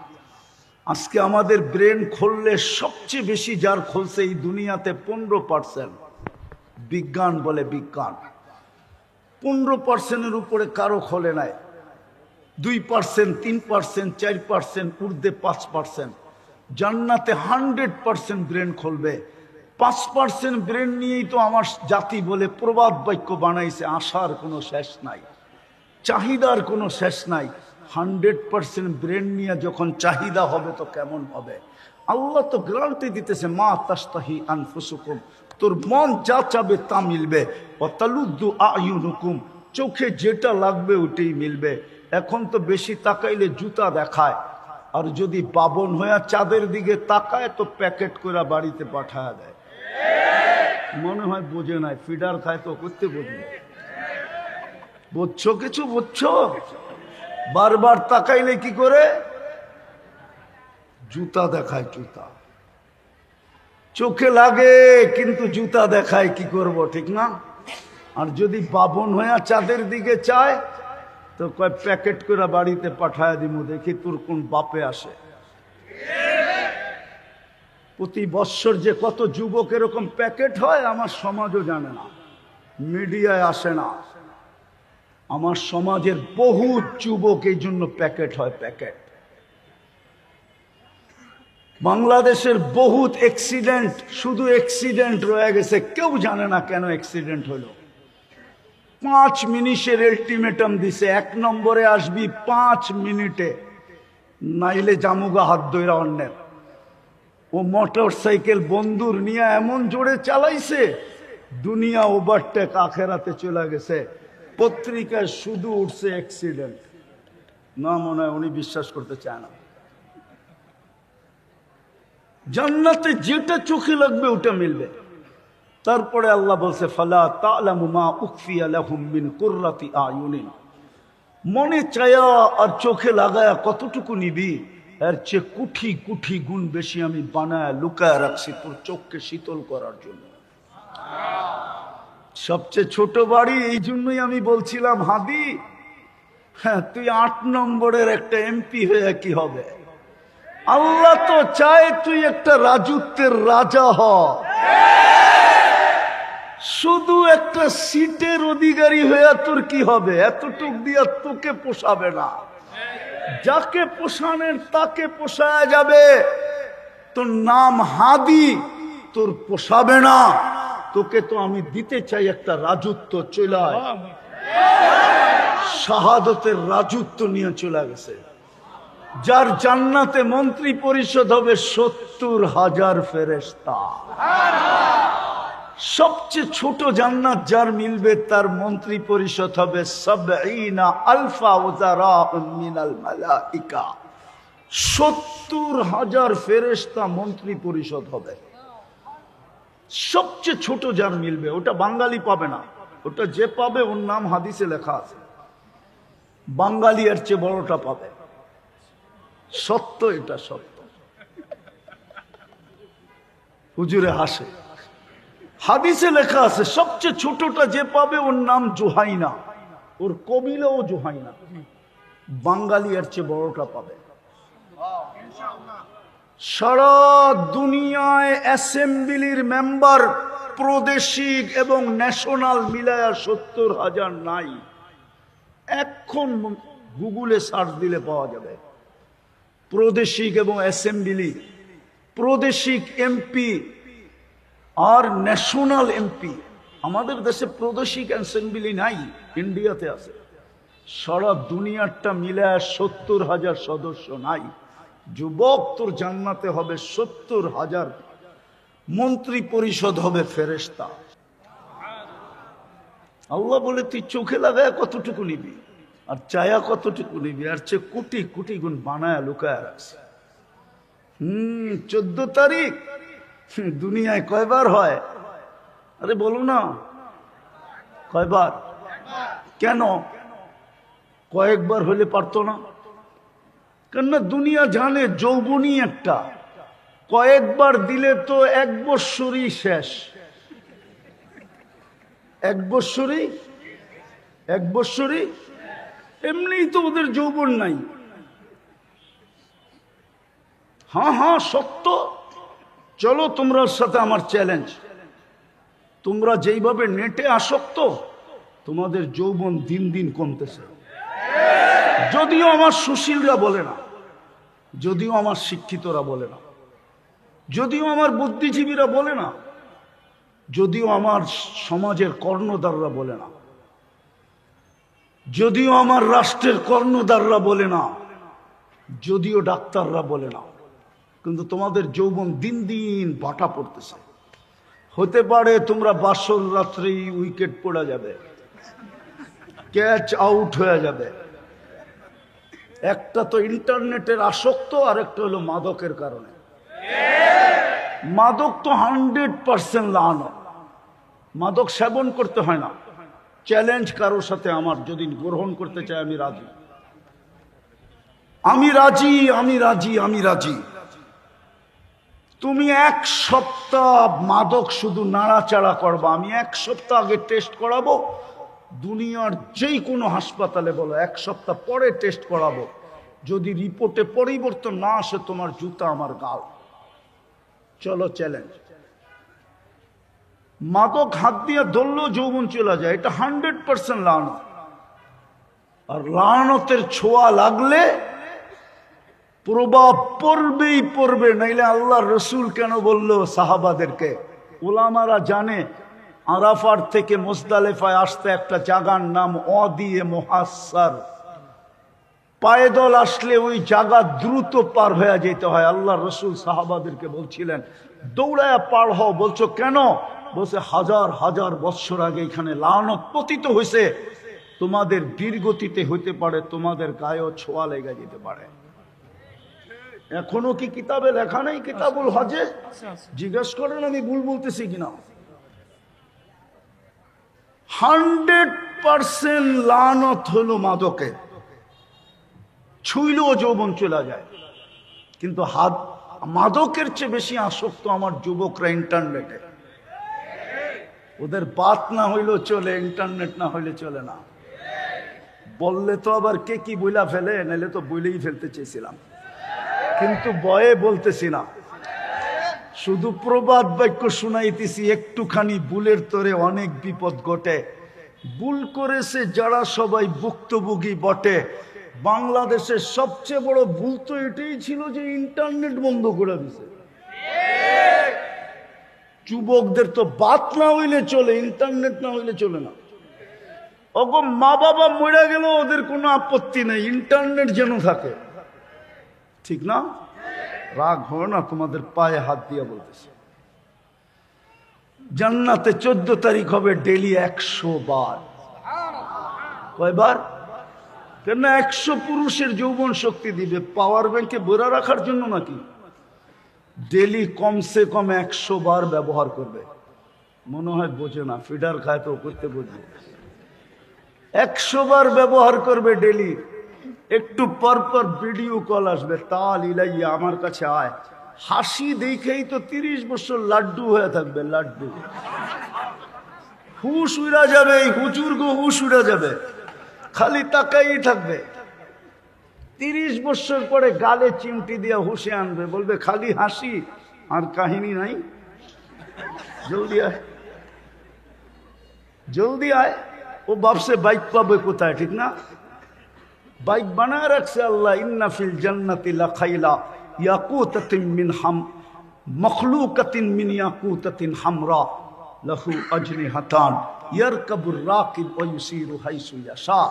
[SPEAKER 1] আজকে আমাদের ব্রেন খুললে সবচেয়ে বেশি যার খুলছে এই দুনিয়াতে 15%। বিজ্ঞান বলে বিজ্ঞান 15%-এর উপরে কারো খোলে নাই। 2%, 3%, 4%, ঊর্ধ্বে 5%। জান্নাতে 100% ব্রেন খুলবে। 5% ব্রেন নিয়েই তো আমার জাতি বলে প্রবাদ বাক্য বানাইছে, আশার কোনো শেষ নাই, চাহিদার কোনো শেষ নাই। 100% ব্রেন নিয়ে যখন চাহিদা হবে তো কেমন হবে? আল্লাহ তো গ্যারান্টি দিতেছে, মা তাস্তাহি আনফুসুকুম, তোর মন যা চাবে তা মিলবে। ওয়াতালুদ্দু আয়ুনুকুম, চোখে যেটা লাগবে ওটাই মিলবে। এখন তো বেশি তাকাইলে জুতা দেখায়, আর যদি বাবন হয়ে চাঁদের দিকে তাকায় তো প্যাকেট করে বাড়িতে পাঠায় দেয়। মনে হয় বোঝে নাই, ফিডার খায় তো করতে বোঝে। বুঝছো কিছু? বুঝছো? বারবার তাকাইলে কি করে? জুতা দেখায়, জুতা চোখে লাগে কিন্তু জুতা দেখায়, কি করব, ঠিক না? আর যদি বাবন হয়ে চাঁদের দিকে চায় তো কয় প্যাকেট করে বাড়িতে পাঠায় দিব, দেখি তোর কোন বাপে আসে। প্রতি বৎসর যে কত যুবক এরকম প্যাকেট হয় আমার সমাজও জানে না, মিডিয়ায় আসে না। আমার সমাজের বহু যুবক এই জন্য প্যাকেট হয়, প্যাকেট। বাংলাদেশের বহুত অ্যাক্সিডেন্ট, শুধু অ্যাক্সিডেন্ট রয়ে গেছে, কেউ জানে না কেন অ্যাক্সিডেন্ট হলো। 5 মিনিটের আলটিমেটাম দিছে, 1 নম্বরে আসবি 5 মিনিটে, নাইলে জামুগা হাত ধইরা অন্যের। ও মোটর সাইকেল বন্দুর নিয়ে এমন জোরে চালাইছে, দুনিয়া ওভারটেক, আখেরাতে চলে গেছে। পত্রিকায় শুধু উঠছে অ্যাক্সিডেন্ট, না মনে হয় উনি বিশ্বাস করতে চায় না। জান্নাতে যেটা চোখে লাগবে ওটা মিলবে। তারপরে আল্লাহ বলছে, ফালা তা'লামু মা উখফিয়া লাহুম মিন কুররাতি আয়ুনিন, মনে চায়া আর চোখে লাগায়া কতটুকু নিবি, এর চেয়ে কুঠি কুঠি গুণ বেশি আমি বানায় লুকায় রাখছি তোর চোখকে শীতল করার জন্য। সবচেয়ে ছোট বাড়ি, এই জন্যই আমি বলছিলাম হাদি, হ্যাঁ তুই 8 নম্বরের একটা এমপি হয়ে কি হবে? আল্লাহ তো চায় তুই একটা রাজত্বের রাজা হ, শুধু একটা সিটের অধিকারী হয়ে তোর কি হবে? এতটুক দিয়া তোকে পোষাবে না। যাকে পোষানের তাকে পোষায় যাবে। তোর নাম হাদি, তোর পোষাবে না। তোকে তো আমি দিতে চাই একটা রাজত্ব, চলায় শাহাদতের রাজত্ব নিয়ে চলে গেছে। যার জান্নাতে মন্ত্রী পরিষদ হবে 70,000 ফেরেশতা। সবচেয়ে ছোট জান্নাত যার মিলবে তার মন্ত্রী পরিষদ হবে 70,000 ওয়াজারা মিনাল মালাইকা। 70,000 ফেরেশতা মন্ত্রী পরিষদ হবে। সবচেয়ে ছোট যার মিলবে, ওটা বাঙালি পাবে না। ওটা যে পাবে ওর নাম হাদিসে লেখা আছে, বাঙালি এর চেয়ে বড়টা পাবে। সত্য, এটা সত্য। হুজুরে হাসে, হাদিসে লেখা আছে সবচেয়ে ছোটটা যে পাবে ওর নাম জুহাইনা, ওর কবিলাও জুহাইনা। বাঙালি এর চেয়ে বড়টা পাবে। সারা দুনিয়ায় অ্যাসেম্বলির মেম্বার প্রাদেশিক এবং ন্যাশনাল মিলায়া 70,000 নাই। এখন গুগলে সার্চ দিলে পাওয়া যাবে প্রাদেশিক এবং অ্যাসেম্বলি, প্রাদেশিক এমপি আর ন্যাশনাল এমপি। আমাদের দেশে প্রাদেশিক অ্যাসেম্বলি নাই, ইন্ডিয়াতে আছে। সারা দুনিয়াটা মিলায় 70,000 সদস্য নাই। যুবক, তোর জান্নাতে হবে 70,000 মন্ত্রী পরিষদ হবে ফেরেশতা। আল্লাহ বলে তুই চোখে লাগায় কতটুকু নিবি আর চায়া কতটুকু নিবি, আর চেয়ে কোটি কোটি গুণ বানায় লুকায় রাখছে। 14 তারিখ দুনিয়ায় কয়বার হয়? আরে বলো না কয়বার? কেন কয়েকবার হলে পারতো না? কেননা দুনিয়া জানে যৌবনই একটা, কয়েকবার দিলে তো 1 বৎসরই শেষ। 1 বৎসরই এমনিই তো ওদের যৌবন নাই। হ্যাঁ সত্য। চলো তোমরার সাথে আমার চ্যালেঞ্জ, তোমরা যেইভাবে নেটে আসক্ত, তোমাদের যৌবন দিন দিন কমতেছে। যদিও আমার সুশীলরা বলে না, যদিও আমার শিক্ষিতরা বলে না, যদিও আমার বুদ্ধিজীবীরা বলে না, যদিও আমার সমাজের কর্ণধাররা বলে না, যদিও আমার রাষ্ট্রের কর্ণধাররা বলে না, যদিও ডাক্তাররা বলে না, কিন্তু তোমাদের যৌবন দিন দিন বাটা পড়তেছে। হতে পারে তোমরা বাসর রাত্রেই উইকেট পড়ে যাবে, ক্যাচ আউট হয়ে যাবে। একটা তো ইন্টারনেটের আসক্ত, আর একটা হলো মাদকের কারণে। মাদক তো 100% লানত। মাদক সেবন করতে হয় না। চ্যালেঞ্জ কারোর সাথে আমার, যদি গ্রহণ করতে চাই আমি রাজি, আমি রাজি, আমি রাজি, আমি রাজি। তুমি 1 সপ্তাহ মাদক শুধু নাড়াচাড়া করবা, আমি 1 সপ্তাহ আগে টেস্ট করাবো। দুনিয়ার যেই কোনো হাসপাতালে বলো 1 সপ্তাহ পরে টেস্ট করাবো। যদি রিপোর্টে পরিবর্তন না আসে, তোমার জুতা আমার গাল। চলো চ্যালেঞ্জ। মাদক হাত দিয়ে ধরলেও যৌবন চলে যায়, এটা 100% লানত। আর লানতের ছোঁয়া লাগলে প্রভাব পড়বেই পড়বে। নাইলে আল্লাহ রসুল কেন বললো সাহাবাদেরকে? ওলামারা জানে আরাফার থেকে মুজদালিফায় আসতে একটা জায়গার নাম ওয়াদিয়ে মুহাসসার। পায়দল আসলে ওই জায়গা দ্রুত পার হয়ে যেতে হয়। আল্লাহ রসুল সাহাবাদেরকে বলছিলেন দৌড়ায় পার হও। বলছো কেন? বলছে হাজার হাজার বৎসর আগে এখানে লানত পতিত হয়েছে, তোমাদের বীরগতিতে হইতে পারে, তোমাদের গায়েও ছোঁয়া লেগে যেতে পারে। এখনো কি কিতাবে লেখা নেই? কিতাবুল হজে জিজ্ঞেস করেন আমি ভুল বলতেছি কিনা। 100% লানত হলো মাদকে। ছুইলেও যৌবন চলে যায়। কিন্তু মাদকের চেয়ে বেশি আসক্ত আমার যুবকরা ইন্টারনেটে। ওদের বাত না হইলেও চলে, ইন্টারনেট না হইলে চলে না। বললে তো আবার কে কি বইলা ফেলে, নাইলে তো বইলেই ফেলতে চেয়েছিলাম, কিন্তু বয়ে বলতেছি না। শুধু প্রবাদ বাক্য শুনাইতেছি। একটুখানি ভুলের তোরে অনেক বিপদ ঘটে। ভুল করেছে যারা সবাই ভুক্তভোগী বটে। বাংলাদেশের সবচেয়ে বড় ভুল তো এটাই ছিল যে ইন্টারনেট বন্ধ করে দিছে। যুবকদের তো বাত না হইলে চলে, ইন্টারনেট না হইলে চলে না। ওগো মা বাবা মরে গেল ওদের কোনো আপত্তি নেই, ইন্টারনেট যেন থাকে। ঠিক না? রাগ হয় না, তোমাদের পায়ে হাত দিয়ে বলতেছে। জান্নাতে 14 তারিখ হবে ডেলি 100 বার। কয়বার? কেন 100 পুরুষের যৌবন শক্তি দিবে। পাওয়ার ব্যাংকে ভরে রাখার জন্য নাকি? ডেলি কমসে কম 100 বার ব্যবহার করবে। মনে হয় বোঝে না, ফিডার খায় তো করতে বুঝবে। 100 বার ব্যবহার করবে ডেলি। একটু পর পর ভিডিও কল আসবে, তাল ইলাইয়া আমার কাছে আয়, হাসি দেখেই তো 30 বছর লাড্ডু হয়ে থাকবে, লাড্ডু। হুশ উড়া যাবে, এই হুজুর গো হুশ উড়া যাবে, খালি তাকাই থাকবে। 30 বছর পরে গালে চিমটি দিয়া হুশে আনবে, বলবে খালি হাসি আর কাহিনী নাই। জলদি আয়, জলদি আয়। ও ভাবছে বাইক পাবে কোথায়, ঠিক না? বাইক বানায় রাখছে আল্লাহ। ইন্না ফিল জান্নাতি লাখাইলা ইয়াকুতাতিন মিন হাম মখলুকাতিন মিন ইয়াকুতাতিন হামরা লাহু আজনিহাতান ইয়ারকাবুর রাকিব ওয়া ইউসিরু হাইসু ইয়াশা।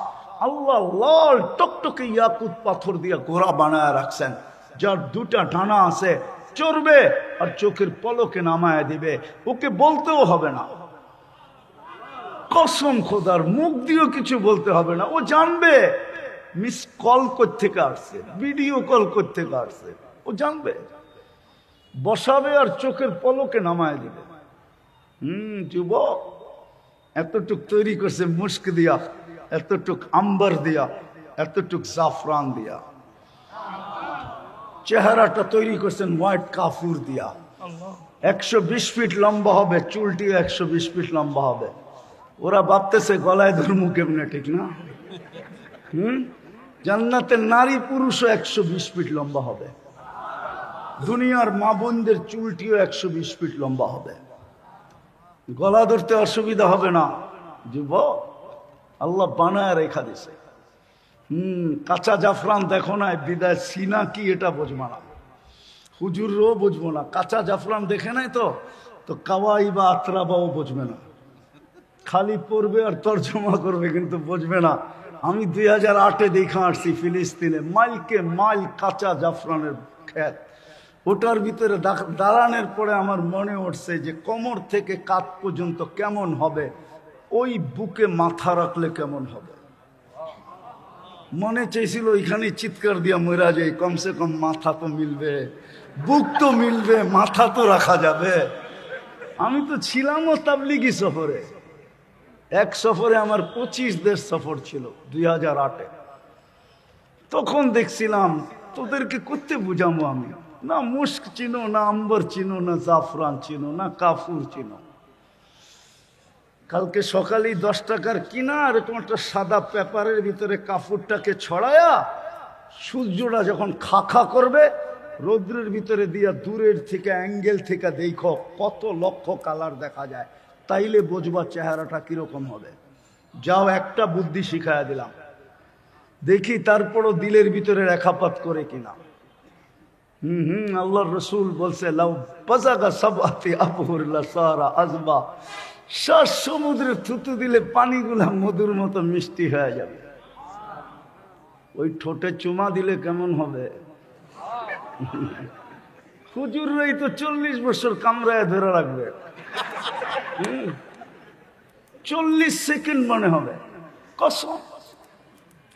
[SPEAKER 1] আল্লাহ লাল টকটকে ইয়াকুত পাথর দিয়ে ঘোড়া বানায় রাখছেন, যার দুটা ডানা আছে, চড়বে আর চোখের পলকে নামায় দিবে, ওকে বলতেও হবে না। কসম খোদার, মুখ দিয়েও কিছু বলতে হবে না, ও জানবে মিস কল কোত্থেকে আসছে, ভিডিও কল কোত্থেকে আসছে, ও জানবে। বসাবে আর চোখের পলকে নামায় দিবে। যুবক, এতটুক তৈরি করছে মুস্ক দিয়া, এতটুক আম্বার দিয়া, এতটুক জাফরান দিয়া। চেহারাটা তৈরি করছেন হোয়াইট কাফুর দিয়া। 120 ফিট লম্বা হবে, চুলটিও 120 ফিট লম্বা হবে। ওরা ভাবতেছে গলায় ধর্ম কেমনে, ঠিক না? জান্নাতের নারী পুরুষও 120 ফিট লম্বা হবে। দুনিয়ার মা বোনদের চুলটিও 120 ফিট লম্বা হবে। গলা ধরতে অসুবিধা হবে না। যুবক, আল্লাহ বানায় রেখা দিছে। কাঁচা জাফরান দেখো না, বিদায় সিনা কি এটা বুঝবো না, হুজুরও বুঝবো না। কাঁচা জাফরান দেখে নাই তো কাওয়াই বা আত্রাবাও বুঝবে না, খালি পড়বে আর তর্জমা করবে, কিন্তু বুঝবে না। আমি 2008-এ দেখা আসছি ফিলিস্তিনে, মাইলকে মাইল কাঁচা জাফরানের ক্ষেত। ওটার ভিতরে দাঁড়ানোর পরে আমার মনে উঠছে যে কোমর থেকে কাঁধ পর্যন্ত কেমন হবে, ওই বুকে মাথা রাখলে কেমন হবে। মনে চাইছিল ওইখানে চিৎকার দিয়া মরা যায়, কমসে কম মাথা তো মিলবে, বুক তো মিলবে, মাথা তো রাখা যাবে। আমি তো ছিলামও তাবলিগি সফরে। এক সফরে আমার 25 দেশ সফর ছিল 2008-এ। তখন দেখছিলাম তোদেরকে করতে বুঝাবো আমি, না মুস্ক চিনো, না আম্বর চিনো, না জাফরান চিনো, না কাফুর চিনো। কালকে সকালেই 10 টাকার কিনা এরকম একটা সাদা পেপারের ভিতরে কাপড়টাকে ছড়ায়া, সূর্যটা যখন খাখা করবে রৌদ্রের ভিতরে দিয়া দূরের থেকে অ্যাঙ্গেল থেকে দেখো কত লক্ষ কালার দেখা যায়, তাইলে বুঝবা চেহারাটা কিরকম হবে। যাও, একটা বুদ্ধি শিখায়া দিলাম, দেখি তারপরও দিলের ভিতরে রেখাপাত করে কিনা। আল্লাহর রসুল বলছে লাউ বাজাগা সাবাতি আবহুরলা সারা আজবা, 7 সমুদ্রে থুতু দিলে পানিগুলা মধুর মতো মিষ্টি হয়ে যাবে। ওই ঠোঁটে চুমা দিলে কেমন হবে? হুজুররাই তো 40 বছর কামড়ায় ধরে রাখবে, 40 সেকেন্ড মনে হবে কসম।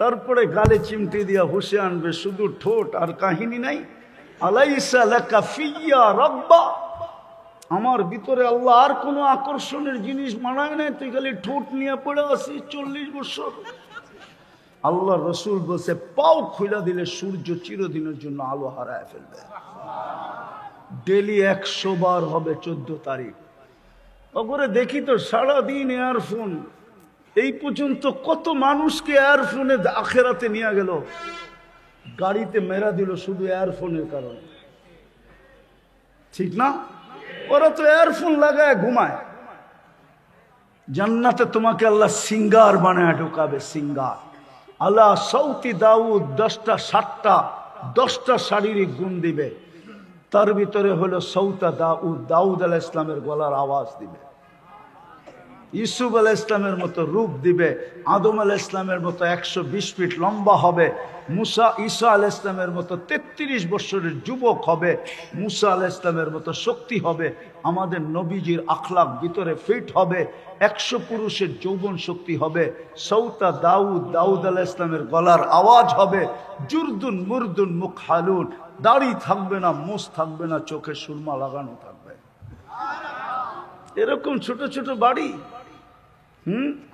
[SPEAKER 1] তারপরে গালে চিমটি দিয়া হুশে আনবে, শুধু ঠোঁট আর কাহিনী নাই। আলাইসা লাকা ফিয়া রাব্বা, আমার ভিতরে আল্লাহ আর কোনো আকর্ষণের জিনিস মানায় নাই, তুই খালি ঠোঁট নিয়ে পড়ে আসিস 40 বছর। আল্লাহ রসুল বলছে পাও খুলে দিলে সূর্য চিরদিনের জন্য আলো হারায় ফেলবে। ডেলি 100 বার হবে 14 তারিখ। ওপরে দেখি তো সারাদিন এয়ারফোন, এই পর্যন্ত কত মানুষকে এয়ারফোনে আখেরাতে নিয়ে গেল, গাড়িতে মেরা দিল শুধু এয়ারফোনের কারণে, ঠিক না? ওরা তো এয়ারফোন লাগায় ঘুমায়। জান্নাতে তোমাকে আল্লাহ সিঙ্গার বানায় ঢোকাবে, সিঙ্গার। আল্লাহ সৌতি দাউদ 10টা 7টা 10টা শারীরিক গুণ দিবে, তার ভিতরে হলো সৌতা দাউদ, দাউদ আলাইহিস ইসলামের গলার আওয়াজ দিবে, ইউসুফ আলাইহিস ইসলামের মতো রূপ দিবে, আদম আলাইহিস ইসলামের মতো 120 ফিট লম্বা হবে, ঈসা আলাইহিস ইসলামের মতো 33 বছরের যুবক হবে, মুসা আলাইহিস ইসলামের মতো শক্তি হবে, আমাদের নবীজির আখলাক ভিতরে ফিট হবে, 100 পুরুষের যৌবন শক্তি হবে, সৌতা দাউদ, দাউদ আলাইহিস ইসলামের গলার আওয়াজ হবে, জুরদুন মুরদুন মুখহালুন, দাড়ি থাকবে না, মুছ থাকবে না, চোখে সুরমা লাগানো থাকবে। এরকম ছোট ছোট বাড়ি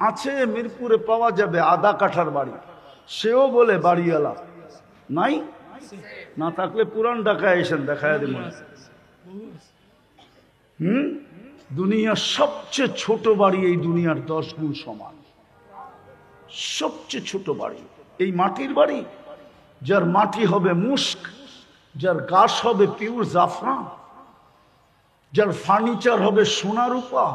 [SPEAKER 1] আছে, মিরপুরে পাওয়া যাবে, আধা কাঠার বাড়ি। সেও বলে বাড়িওয়ালা নাই, না থাকলে পুরান ঢাকায় এসেন, দেখায় দেব। দুনিয়ার সবচেয়ে ছোট বাড়ি এই দুনিয়ার 10 গুণ সমান। সবচেয়ে ছোট বাড়ি এই মাটির বাড়ি, যার মাটি হবে মুস্ক, যার গাছ হবে পিওর জাফরান, যার ফার্নিচার হবে সোনা রূপা।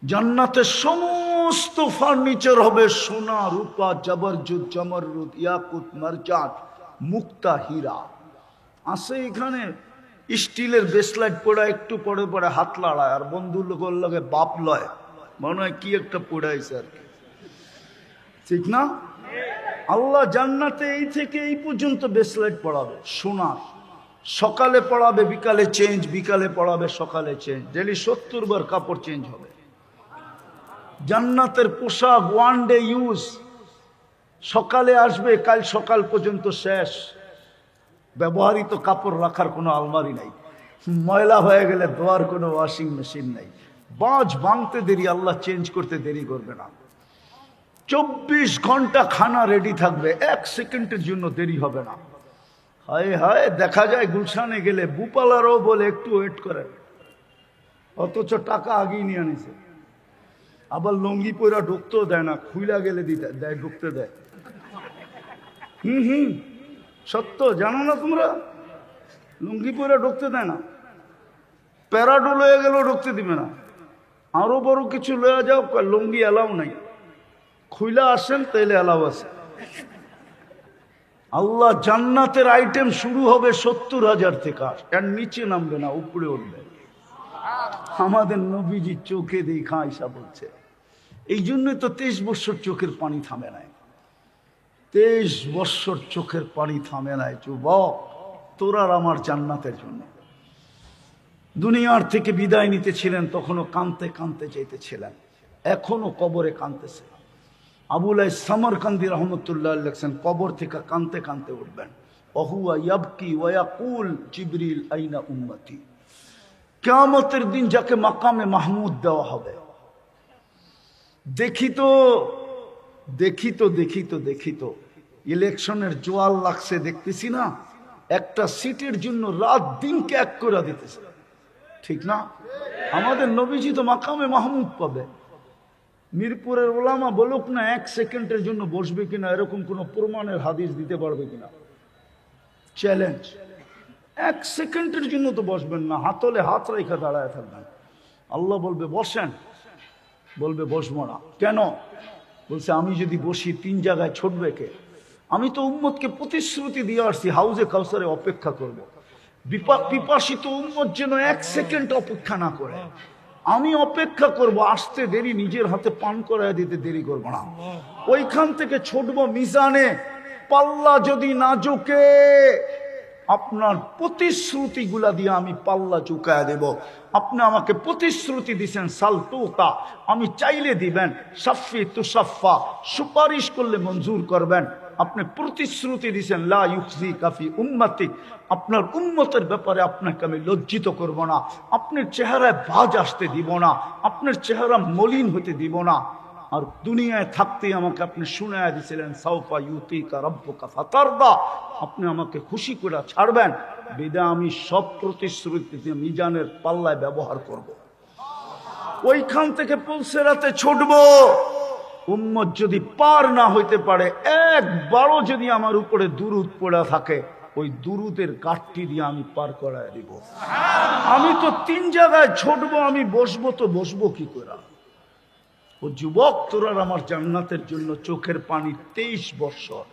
[SPEAKER 1] জান্নাতের সমস্ত ফার্নিচার হবে সোনা রূপা, জবরজুদ, জমরুদ, ইয়াকুত, মারজান, মুক্তা, হীরা। আছে এখানে স্টিলের বেসলাইট পড়া, একটু পরে পরে হাত লড়ায় আর বন্ধু লোকের লগে বাপ লয়, মনে হয় কি একটা পড়াইছে আর কি, ঠিক না? আল্লাহ জান্নাতে এই থেকে এই পর্যন্ত বেসলাইট পড়াবে সোনার। সকালে পড়াবে, বিকালে চেঞ্জ, বিকালে পড়াবে, সকালে চেঞ্জ। ডেলি 70 বার কাপড় চেঞ্জ হবে। জান্নাতের পোশাক ওয়ান ডে ইউজ, সকালে আসবে, কাল সকাল পর্যন্ত শেষ। ব্যবহৃত কাপড় রাখার কোনো আলমারি নাই, ময়লা হয়ে গেলে ধোয়ার কোনো ওয়াশিং মেশিন নাই। বাজ ভাঙতে দেরি, আল্লাহ চেঞ্জ করতে দেরি করবে না। 24 ঘন্টা খানা রেডি থাকবে, 1 সেকেন্ডের জন্য দেরি হবে না। হায় হায়, দেখা যায় গুলশানে গেলে বুপালারও বলে একটু ওয়েট করে, অথচ টাকা আগেই নিয়ে আনিছে। আবার লুঙ্গি পরা ঢুকতেও দেয় না, খুইলা গেলে দিতে দেয়, ঢুকতে দেয়। সত্য, জানো না তোমরা? লুঙ্গি পরা ঢুকতে দেয় না। প্যারাডো লয়ে গেলেও ঢুকতে দিবে না। আরো বড় কিছু লয়ে যাও, লুঙ্গি এলাও নাই, খুইলা আসেন তাইলে এলাও আছে। আল্লাহ জান্নাতের আইটেম শুরু হবে 70,000 থেকে, এর নিচে নামবে না, উপরে উঠবে। আমাদের নবীজি চোখে দেখা আয়সা বলছে। এই জন্যই তো 23 বছর চোখের পানি থামে নাই। 23 বছর চোখের পানি থামে নাই। যুবক, তোরার আমার জান্নাতের জন্য। দুনিয়ার থেকে বিদায় নিতেছিলেন, তখনও কানতে কানতে চাইতেছিলেন, এখনো কবরে কানতেছে। আবুল সামরকান্দি রহমতুল্লাহ লেখছেন, কবর থেকে কানতে কানতে উঠবেন। অহুয়া ইয়াবকি ওয়া ইয়াকুল জিবরিল আইনা উম্মতি। কিয়ামতের দিন যাকে মাকামে মাহমুদ দেওয়া হবে, দেখিত ইলেকশনের জোয়াল লাগছে, দেখতেছি না, একটা সিটের জন্য রাত দিনকে এক করে দিতেছে, ঠিক না? আমাদের নবীজি তো মাকামে মাহমুদ পাবে। মিরপুরের ওলামা বলুক না 1 সেকেন্ডের জন্য বসবে কিনা, এরকম কোন প্রমাণের হাদিস দিতে পারবে কিনা? চ্যালেঞ্জ। 1 সেকেন্ডের জন্য তো বসবেন না, হাতলে হাত রেখে দাঁড়ায় থাকবেন। আল্লাহ বলবে বসেন, বলবে বসবো না। কেন? বলছে আমি যদি বসি 3 জায়গায় ছুটবে কে? আমি তো উম্মতকে প্রতিশ্রুতি দিয়ে আসছি হাউজে কাউসারে অপেক্ষা করব। পিপাসিত উম্মত যেন 1 সেকেন্ড অপেক্ষা না করে। আমি অপেক্ষা করব, আসতে দেরি, নিজের হাতে পান করায় দিতে দেরি করব না। ওইখান থেকে ছুটবো মিজানে, পাল্লা যদি না ঝুঁকে আপনার প্রতিশ্রুতিগুলা দিয়ে আমি পাল্লা চুকায় দেব। আপনি আমাকে প্রতিশ্রুতি দিছেন সালতুতা, আমি চাইলে দিবেন, সাফি তুসাফা, সুপারিশ করলে মঞ্জুর করবেন। আপনি প্রতিশ্রুতি দিছেন লা ইউখজি কাফি উম্মতি, আপনার উম্মতের ব্যাপারে আপনাকে আমি লজ্জিত করব না, আপনার চেহারায় ভাঁজ আসতে দিব না, আপনার চেহারা মলিন হতে দিব না। আর দুনিয়ায় থাকতেই আমাকে আপনি শুনায়া দিয়েছিলেন সাউফা ইউতিকা রাব্বুকা ফাতারদা, আপনি আমাকে খুশি করে ছাড়বেন। বিদায় আমি সব প্রতিশ্রুতি মিজানের পাল্লায় ব্যবহার করব। ওইখান থেকে পুলসেরাতে ছুটবো। উম্মত যদি পার না হইতে পারে, একবারও যদি আমার উপরে দুরূদ পড়া থাকে, ওই দুরূদের কাঠটি দিয়ে আমি পার করায় দিব। আমি তো 3 জায়গায় ছুটবো, আমি বসবো তো বসবো কি করে? ও যুবক, তোরা আমার জান্নাতের জন্য চোখের পানি 23 বছর।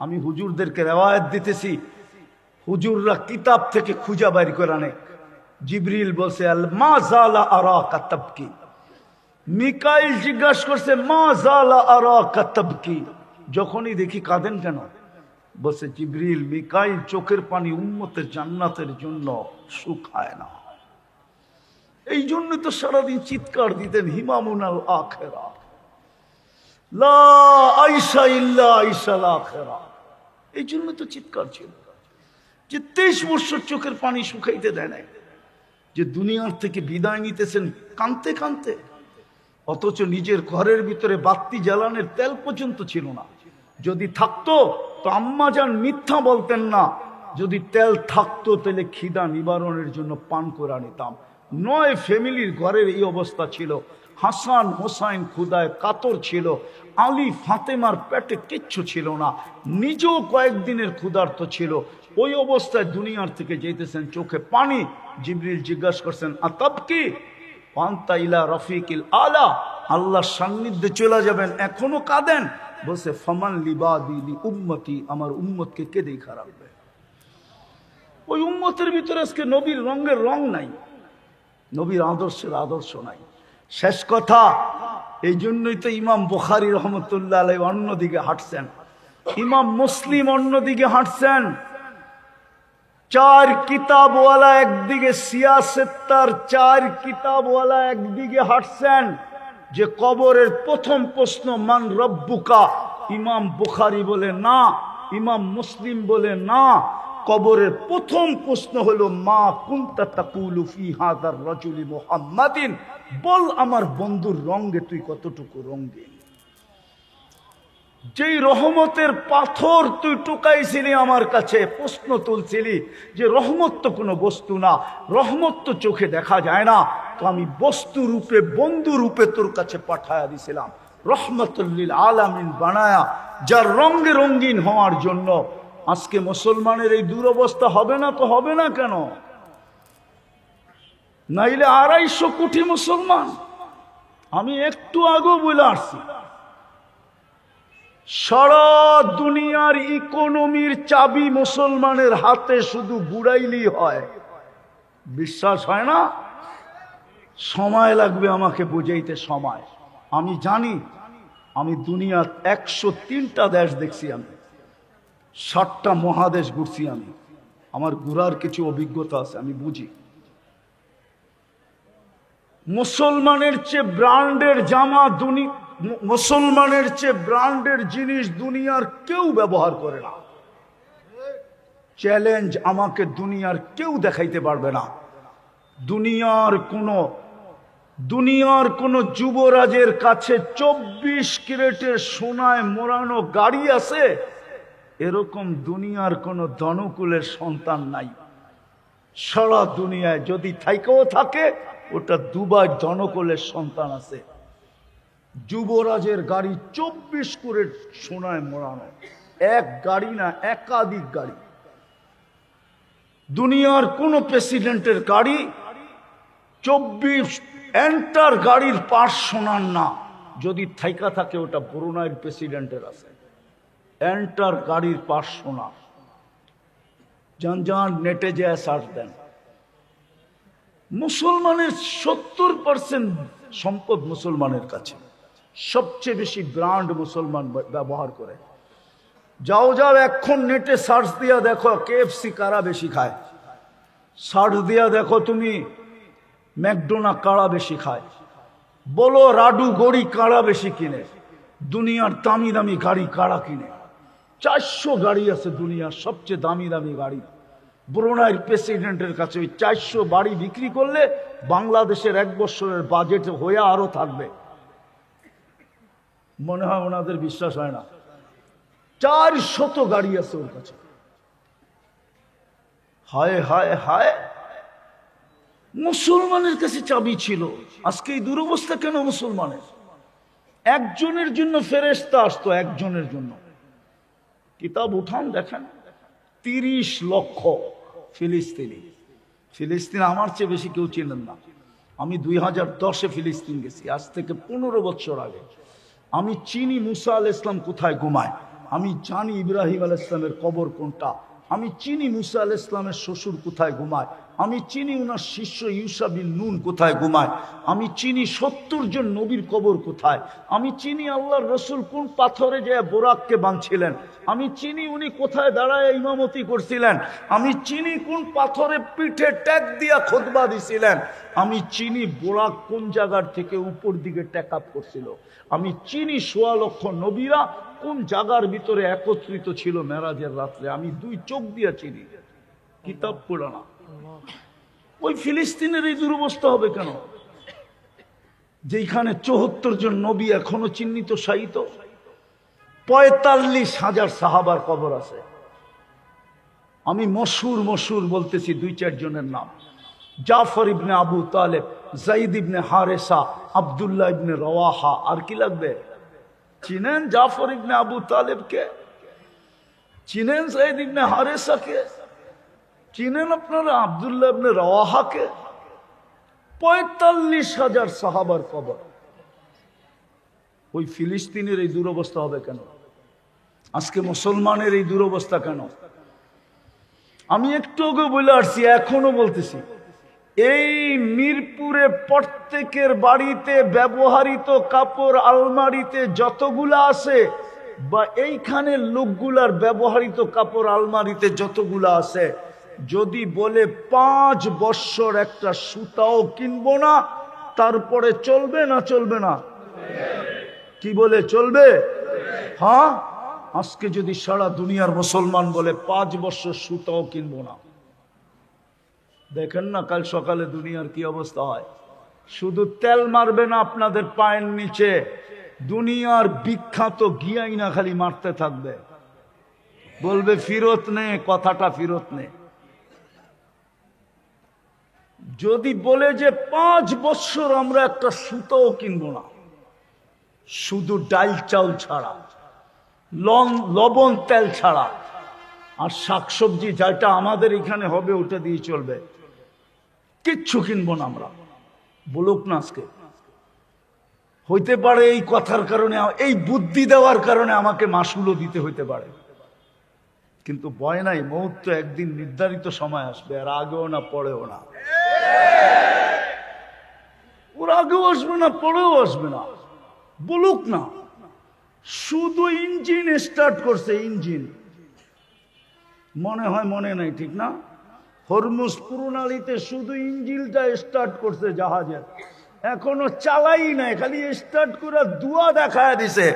[SPEAKER 1] আমি হুজুরদেরকে রেওয়ায়েত দিতেছি, হুজুররা কিতাব থেকে খুঁজা বাইর করে আনে। জিবরিল বলছে মা জালা আরাকা তাবকি। মিকাইল জিজ্ঞাসা করছে মা জালা আরাকা তাবকি, যখনই দেখি কাঁদেন কেন? বলছে জিবরিল, মিকাইল চোখের পানি উম্মতের জান্নাতের জন্য শুকায় না। এই জন্য তো সারাদিন চিৎকার দিতেন হিমামুনাল আখিরা, লা আইসা ইল্লা আইসাল আখিরা। এই জন্য তো চিৎকার ছিল যে 23 বছর চোখের পানি শুকাইতে দেয় নাই, যে দুনিয়ার থেকে বিদায় নিতেছেন কানতে কানতে। অথচ নিজের ঘরের ভিতরে বাতি জ্বালানোর তেল পর্যন্ত ছিল না। যদি থাকতো তো আম্মাজান মিথ্যা বলতেন না, যদি তেল থাকতো তাহলে খিদা নিবারণের জন্য পান করে নিতাম। 9 ফ্যামিলির ঘরের এই অবস্থা ছিল। হাসান হোসাইন ক্ষুদায় কাতর ছিল, আলী ফাতেমার পেটে কিচ্ছু ছিল না, নিজেও কয়েকদিনের ক্ষুধার্ত ছিল। ওই অবস্থায় দুনিয়ার থেকে যেতেছেন, চোখে পানি। জিবরিল জিজ্ঞাসা করছেন, আতাব কি পান্তা ইলা রফিকিল আলা, আল্লাহর সান্নিধ্যে চলে যাবেন, এখনো কাঁদেন? বলছে, ফামান লিবাদি লি উম্মতি, আমার উম্মতকে কে দেখা রাখবে? ওই উম্মতের ভিতরে আজকে নবীর রঙের রং নাই, নবীর আদর্শের আদর্শ নাই। শেষ কথা, এই জন্যই তো ইমাম বুখারী রহমতুল্লাহ আলাইহি অন্যদিকে হাঁটছেন, ইমাম মুসলিম অন্যদিকে হাঁটছেন। 4 কিতাবওয়ালা একদিকে, সিয়াসেত্তার 4 কিতাবওয়ালা একদিকে হাঁটছেন, যে কবরের প্রথম প্রশ্ন মান রব্বুকা, ইমাম বুখারী বলে না, ইমাম মুসলিম বলে না। কবরের প্রথম প্রশ্ন হলো মা কুনতা তাকুলু ফি হাযার রাজুলি মুহাম্মাদিন, বল আমার বন্ধুর রঙে তুই কতটুকু রঙিন। যেই রহমতের পাথর তুই টুকাইছিলি আমার কাছে, প্রশ্ন তুলছিলি যে রহমত তো কোনো বস্তু না, রহমত তো চোখে দেখা যায় না, তো আমি বস্তু রূপে বন্ধু রূপে তোর কাছে পাঠায়া দিছিলাম, রহমতুল লিল আলামিন বানায়া, যার রঙে রঙিন হওয়ার জন্য। আজকে মুসলমানের এই দুরবস্থা হবে না তো হবে না কেন? নাইলে 250 কোটি মুসলমান। আমি একটু আগেও বলে আসছি, সারা দুনিয়ার ইকোনমির চাবি মুসলমানের হাতে, শুধু বুড়াইলেই হয়। বিশ্বাস হয় না? সময় লাগবে আমাকে বুঝাইতে, সময়। আমি জানি, আমি দুনিয়ার 103টা দেশ দেখছি, আমি 60টা মহাদেশ ঘুরছি, আমি আমার ঘুরার কিছু অভিজ্ঞতা আছে, আমি বুঝি। মুসলমানের চেয়ে ব্র্যান্ডের জামা মুসলমানের চেয়ে ব্র্যান্ডের জিনিস দুনিয়ার কেউ ব্যবহার করে না। চ্যালেঞ্জ, আমাকে দুনিয়ার কেউ দেখাইতে পারবে না। দুনিয়ার কোন যুবরাজের কাছে 24 ক্যারেটের সোনায় মোড়ানো গাড়ি আছে, এরকম দুনিয়ার কোন ধনকুলের সন্তান নাই। সারা দুনিয়ায় যদি থাইকেও থাকে, ওটা দুবাই ধনকুলের সন্তান আছে। যুবরাজের গাড়ি 24 ক্যারেট সোনায় মোড়ানো, এক গাড়ি না, একাধিক গাড়ি। দুনিয়ার কোন প্রেসিডেন্টের গাড়ি 24 এন্টার গাড়ির পাশ সোনার না, যদি থাইকা থাকে ওটা ব্রুনাইয়ের প্রেসিডেন্টের আছে, এন্টার গাড়ির পাশ সোনা। যান নেটে যায় সার্চ দেন। মুসলমানের 70% সম্পদ মুসলমানের কাছে, সবচেয়ে বেশি ব্র্যান্ড মুসলমান ব্যবহার করে। যাও এখন নেটে সার্চ দিয়া দেখো KFC কারা বেশি খায়, সার্চ দিয়া দেখো তুমি ম্যাকডোনা কারা বেশি খায়, বলো রাডু গড়ি কারা বেশি কিনে, দুনিয়ার দামি দামি গাড়ি কারা কিনে। 400 গাড়ি আছে দুনিয়ার সবচেয়ে দামি দামি গাড়ি। ব্রুনাইয়ের প্রেসিডেন্টের কাছে ওই 400 বাড়ি বিক্রি করলে বাংলাদেশের 1 বছরের বাজেট হয়ে আরো থাকবে। মনে হয় ওনাদের বিশ্বাস হয় না, 400 গাড়ি আছে ওর কাছে। হায় হায় হায়, মুসলমানের কাছে চাবি ছিল। আজকে এই দুরবস্থা কেন মুসলমানের? একজনের জন্য ফেরেশতা আসতো, একজনের জন্য। কিতাব উঠান দেখেন, 30 লক্ষ ফিলিস্তিন আমার চেয়ে বেশি কেউ চেনেন না। আমি 2010-এ ফিলিস্তিন গেছি, আজ থেকে 15 বছর আগে। আমি চিনি মুসা আলাইহিস সালাম কোথায় ঘুমায়, আমি জানি ইব্রাহিম আলাইহিস সালামের কবর কোনটা, আমি চিনি মুসা আলাইহিস সালামের শ্বশুর কোথায় ঘুমায়, আমি চিনি ওনার শিষ্য ইউসা বিন নুন কোথায় ঘুমায়, আমি চিনি 70 জন নবীর কবর কোথায়, আমি চিনি আল্লাহর রসুল কোন পাথরে যে বোরাককে বাঁধছিলেন, আমি চিনি উনি কোথায় দাঁড়ায় ইমামতি করছিলেন, আমি চিনি কোন পাথরে পিঠে ট্যাগ দিয়া খুতবা দিছিলেন, আমি চিনি বোরাক কোন জায়গার থেকে উপর দিকে ট্যাক আপ করছিল, আমি চিনি 1.25 লক্ষ নবীরা কোন জায়গার ভিতরে একত্রিত ছিল মেরাজের রাত্রে, আমি 2 চোখ দিয়া চিনি, কিতাব পড়া না। ওই ফিলিস্তিনের এই দুরবস্থা হবে কেন, যেখানে 74 জন নবী এখনো চিহ্নিত শায়িত? 45,000 সাহাবার কবর আছে। আমি মশহুর বলতেছি 2-4 জনের নাম। জাফর ইবনে আবু তালেব, যায়েদ ইবনে হারেসা, আব্দুল্লাহ ইবনে রওয়াহা। আর কি লাগবে? চিনেন জাফর ইবনে আবু তালেবকে? চিনেন যায়েদ ইবনে হারেসাকে? চিনেন আপনারা আব্দুল্লাহ ইবনে রওয়াহাকে? 45,000 সাহাবার কবর। ওই ফিলিস্তিনের এই দুরবস্থা হবে কেন? আজকে মুসলমানের এই দুরবস্থা কেন? আমি একটু আগে বলে আসছি, এখনো বলতেছি, এই মিরপুরে প্রত্যেকের বাড়িতে ব্যবহৃত কাপড় আলমারিতে যতগুলা আছে, বা এইখানে লোকগুলার ব্যবহৃত কাপড় আলমারিতে যতগুলা আছে, যদি বলে 5 বৎসর একটা সুতাও কিনবো না, তারপরে চলবে না? চলবে না? কি বলে চলবে? হ্যাঁ, আজকে যদি সারা দুনিয়ার মুসলমান বলে 5 বছর সুতাও কিনবো না, দেখেন না কাল সকালে দুনিয়ার কি অবস্থা হয়। শুধু তেল মারবে না আপনাদের পায়ের নিচে, দুনিয়ার বিখ্যাত গিয়াইনা খালি মারতে থাকবে, বলবে ফিরত নে, কথাটা ফিরত নে। যদি বলে যে 5 বছর আমরা একটা সুতাও কিনবো না, শুধু ডাল চাউল ছাড়া, লবণ তেল ছাড়া, আর শাকসবজি যেটা আমাদের এখানে হবে ওটা দিয়ে চলবে, কিচ্ছু কিনবো না আমরা, বলুক না আজকে। হইতে পারে এই কথার কারণে, এই বুদ্ধি দেওয়ার কারণে আমাকে মাসুলও দিতে হইতে পারে, কিন্তু ভয় নাই, মৌত তো একদিন নির্ধারিত সময় আসবে, আর আগেও না পরেও না। ওর আগেও আসবে না, পরেও আসবে না, বলুক না। শুধু ইঞ্জিন স্টার্ট করছে, ইঞ্জিন মনে হয় মনে নাই, ঠিক না? হরমুজ প্রণালীতে শুধু ইঞ্জিনটা স্টার্ট করছে জাহাজের, এখনো চালাই নাই, খালি স্টার্ট করে দুয়া দেখায় দিছে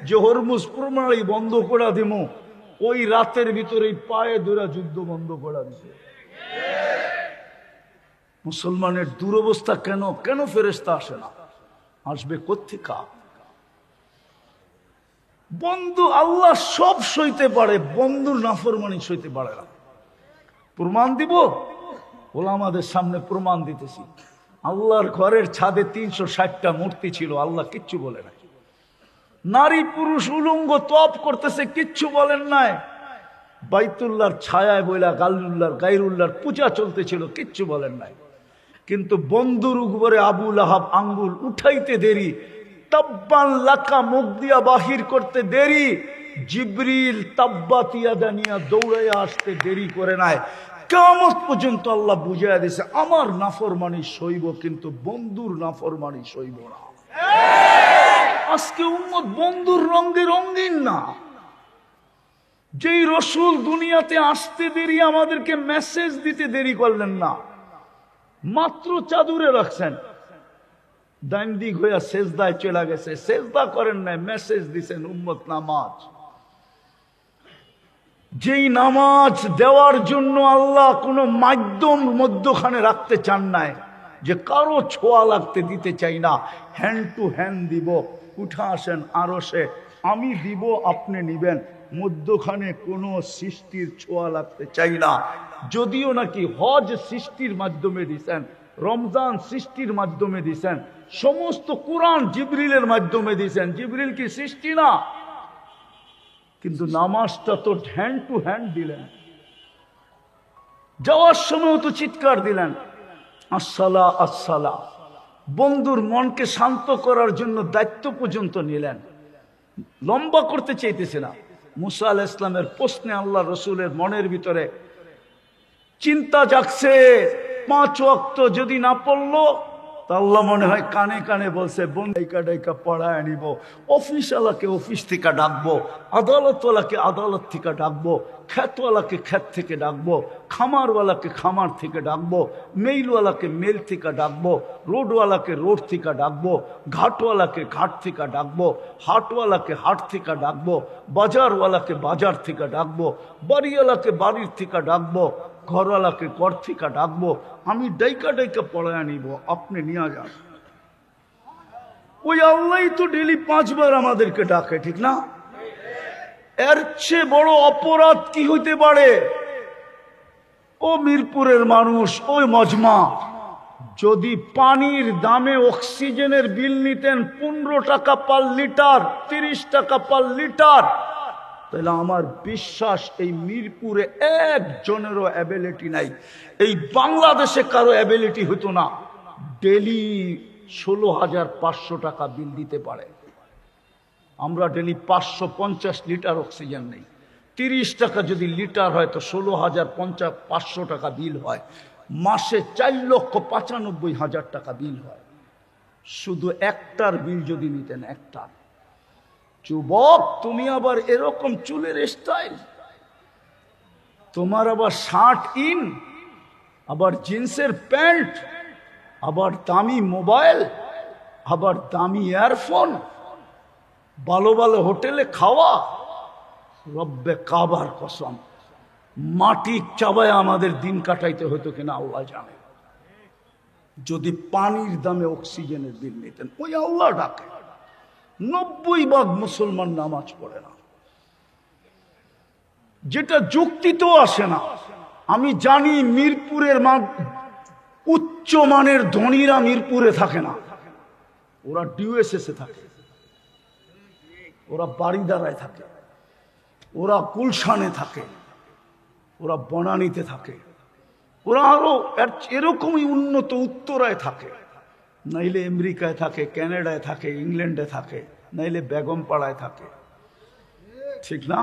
[SPEAKER 1] যে হরমুজ প্রণালী বন্ধ করে দিমু। ওই রাতের ভিতরে পায়ে ধরে যুদ্ধ বন্ধ করে দিছে। মুসলমানের দুরবস্থা কেন? কেন ফেরেশতা আসে না? আসবে কোত্থেকে? বন্ধু আল্লাহ সব সইতে পারে, বন্ধুর নাফরমানি সইতে পারে না। প্রমাণ দিব? ওলামাদের সামনে প্রমাণ দিতেছি। আল্লাহর ঘরের ছাদে 360টা মূর্তি ছিল, আল্লাহ কিচ্ছু বলে নাই। নারী পুরুষ উলঙ্গ তপ করতেছে, কিচ্ছু বলেন নাই। বাইতুল্লাহর ছায়ায় বইলা গাইরুল্লাহর পূজা চলতেছিল, কিচ্ছু বলেন নাই। কিন্তু বন্ধুর উপরে আবু লাহাব আঙ্গুল উঠাইতে দেরি, তাব্বান লাকা মুখ দিয়া বাহির করতে দেরি, জিবরিল তাব্বাত ইয়াদা নিয়া দৌড়াইয়া আসতে দেরি করে নাই। কিয়ামত পর্যন্ত আল্লাহ বুঝাইয়া দিয়েছে, আমার নাফরমানি সইব, কিন্তু বন্ধুর নাফরমানি সইব না। আজকে উম্মত বন্ধুর রঙে রঙিন না। যেই রসুল দুনিয়াতে আসতে দেরি, আমাদেরকে মেসেজ দিতে দেরি করলেন না, মাত্র চাদুরে রাখছেন, ডাইন দিক হইয়া সেজদায় চলে গেছে, সেজদা করেন নাই, মেসেজ দিছেন উম্মত নামাজ। যেই নামাজ দেওয়ার জন্য আল্লাহ কোনো মাধ্যম মধ্যখানে রাখতে চান নাই, যে কারো ছোঁয়া লাগতে দিতে চাই না, হ্যান্ড টু হ্যান্ড দিব, উঠা আসেন আরশে, আমি দিব, আপনি নিবেন, মধ্যখানে কোনো সৃষ্টির ছোঁয়া লাগতে চাই না। যদিও নাকি হজ সৃষ্টির মাধ্যমে দিছেন, রমজান সৃষ্টির মাধ্যমে দিছেন, সমস্ত কোরআন জিবরিলের মাধ্যমে দিছেন, জিবরিল কি সৃষ্টি না? কিন্তু নামাজটা তো হ্যান্ড টু হ্যান্ড দিলেন। যাওয়ার সময় তো চিৎকার দিলেন, আসসালা আসসালা। বন্ধুর মনকে শান্ত করার জন্য দায়িত্ব পর্যন্ত নিলেন, লম্বা করতে চাইতেছে না। মুসা আলাইহিস সালামের প্রশ্নে আল্লাহ রসুলের মনের ভিতরে চিন্তা জাগছে, 5 ওয়াক্ত যদি না পড়লো, তা আল্লাহ মনে হয় কানে কানে বলছে, বন্ধাইকা ডাইকা পড়ায় নিব, অফিসওয়ালাকে অফিস থেকে ডাকবো, আদালতওয়ালাকে আদালত থেকে ডাকবো, খ্যাতওয়ালাকে খ্যাত থেকে ডাকবো, খামারওয়ালাকে খামার থেকে ডাকবো, মেইলওয়ালাকে মেল থেকে ডাকবো, রোডওয়ালাকে রোড থেকে ডাকবো, ঘাটওয়ালাকে ঘাট থেকে ডাকবো, হাটওয়ালাকে হাট থেকে ডাকবো, বাজারওয়ালাকে বাজার থেকে ডাকবো, বাড়িওয়ালাকে বাড়ির থেকে ডাকবো, ঘরওয়ালাকে ঘর থেকে ডাকবো। আমি ডাইকা ডাইকা পড়ায় নিব, আপনি নিয়ে যান। ওই আল্লাহ তো ডেলি 5 বার আমাদেরকে ডাকে, ঠিক না? এর চেয়ে বড় অপরাধ কি হইতে পারে? ও মিরপুরের মানুষ, ওই মজমা, যদি পানির দামে অক্সিজেনের বিল নিতেন 15 টাকা পার লিটার, 30 টাকা পার লিটার, তাহলে আমার বিশ্বাস এই মিরপুরে একজনেরও অ্যাবিলিটি নাই, এই বাংলাদেশে কারো অ্যাবিলিটি হতো না ডেলি 16,500 টাকা বিল দিতে পারে। আমরা ডেলি 550 লিটার অক্সিজেন নেই। 30 টাকা যদি লিটার হয় তো 16,500 টাকা বিল হয়। মাসে 4,95,000 টাকা বিল হয়। শুধু একটার বিল যদি নিতেন, একটার। যুবক, তুমি আবার এরকম চুলের স্টাইল, তোমার আবার শার্ট ইন, আবার জিন্সের প্যান্ট, আবার দামি মোবাইল, আবার দামি ইয়ারফোন, ভালো ভালো হোটেলে খাওয়া। রব্বে কাবার কসম, মাটি চাবায় আমাদের দিন কাটাইতে হতো কিনা আল্লাহ জানে। যদি পানির দামে অক্সিজেনের বিল নিতেন, ওই আল্লাহ ডাকে। 90% মুসলমান নামাজ পড়ে না, যেটা যুক্তিতেও আসে না। আমি জানি মিরপুরের উচ্চ মানের ধনীরা মিরপুরে থাকে না, ওরা ডিউএসএসে থাকে, ওরা বাড়িদারায় থাকে, ওরা গুলশানে থাকে, ওরা বনানীতে থাকে, ওরা আরো এরকমই উন্নত উত্তরায় থাকে, নাইলে আমেরিকায় থাকে, কানাডায় থাকে, ইংল্যান্ডে থাকে, নাইলে বেগমপাড়ায় থাকে। ঠিক না?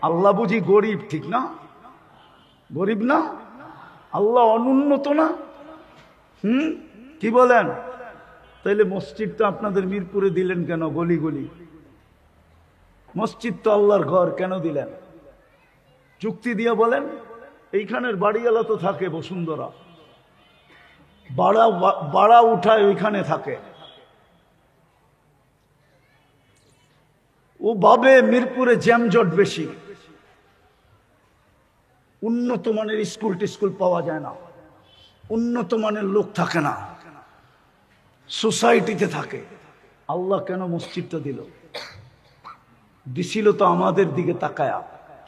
[SPEAKER 1] আল্লাহ বুঝি গরিব? ঠিক না? গরিব না? আল্লাহ অনুন্নত না? কি বলেন? তাইলে মসজিদটা আপনাদের মিরপুরে দিলেন কেন? গলি গলি মসজিদ তো আল্লাহর ঘর, কেন দিলেন? যুক্তি দিয়ে বলেন। এইখানের বাড়িওয়ালা তো থাকে বসুন্ধরা, বাড়া উঠায় ওইখানে থাকে। ও ভাবে মিরপুরে জ্যামজট বেশি, উন্নত মানের স্কুল টিস্কুল পাওয়া যায় না, উন্নত মানের লোক থাকে না, সোসাইটিতে থাকে। আল্লাহ কেন মসজিদটা দিল? দিছিল তো আমাদের দিকে তাকায়া,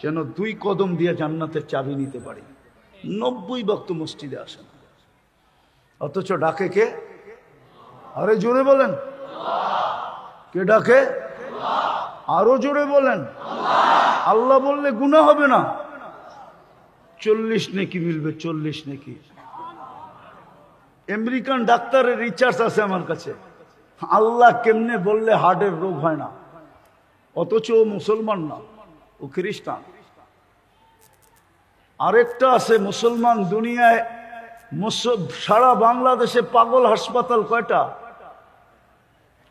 [SPEAKER 1] যেন 2 কদম দিয়ে জান্নাতের চাবি নিতে পারি। 90% মসজিদে আসে না, অথচ ডাকে কে? আরে জোরে বলেন, কে ডাকে? আরো জোরে বলেন। আল্লাহ বললে গুনাহ হবে না, 40 নেকি মিলবে, 40 নেকি। আমেরিকান ডাক্তারের রিচার্জ আছে আমার কাছে। আল্লাহ কেমনে বললে হার্টের রোগ হয় না, অথচ ও মুসলমান না, ও খ্রিস্টান। আরেকটা আছে মুসলমান, দুনিয়ায় সারা বাংলাদেশে পাগল হাসপাতাল কয়টা?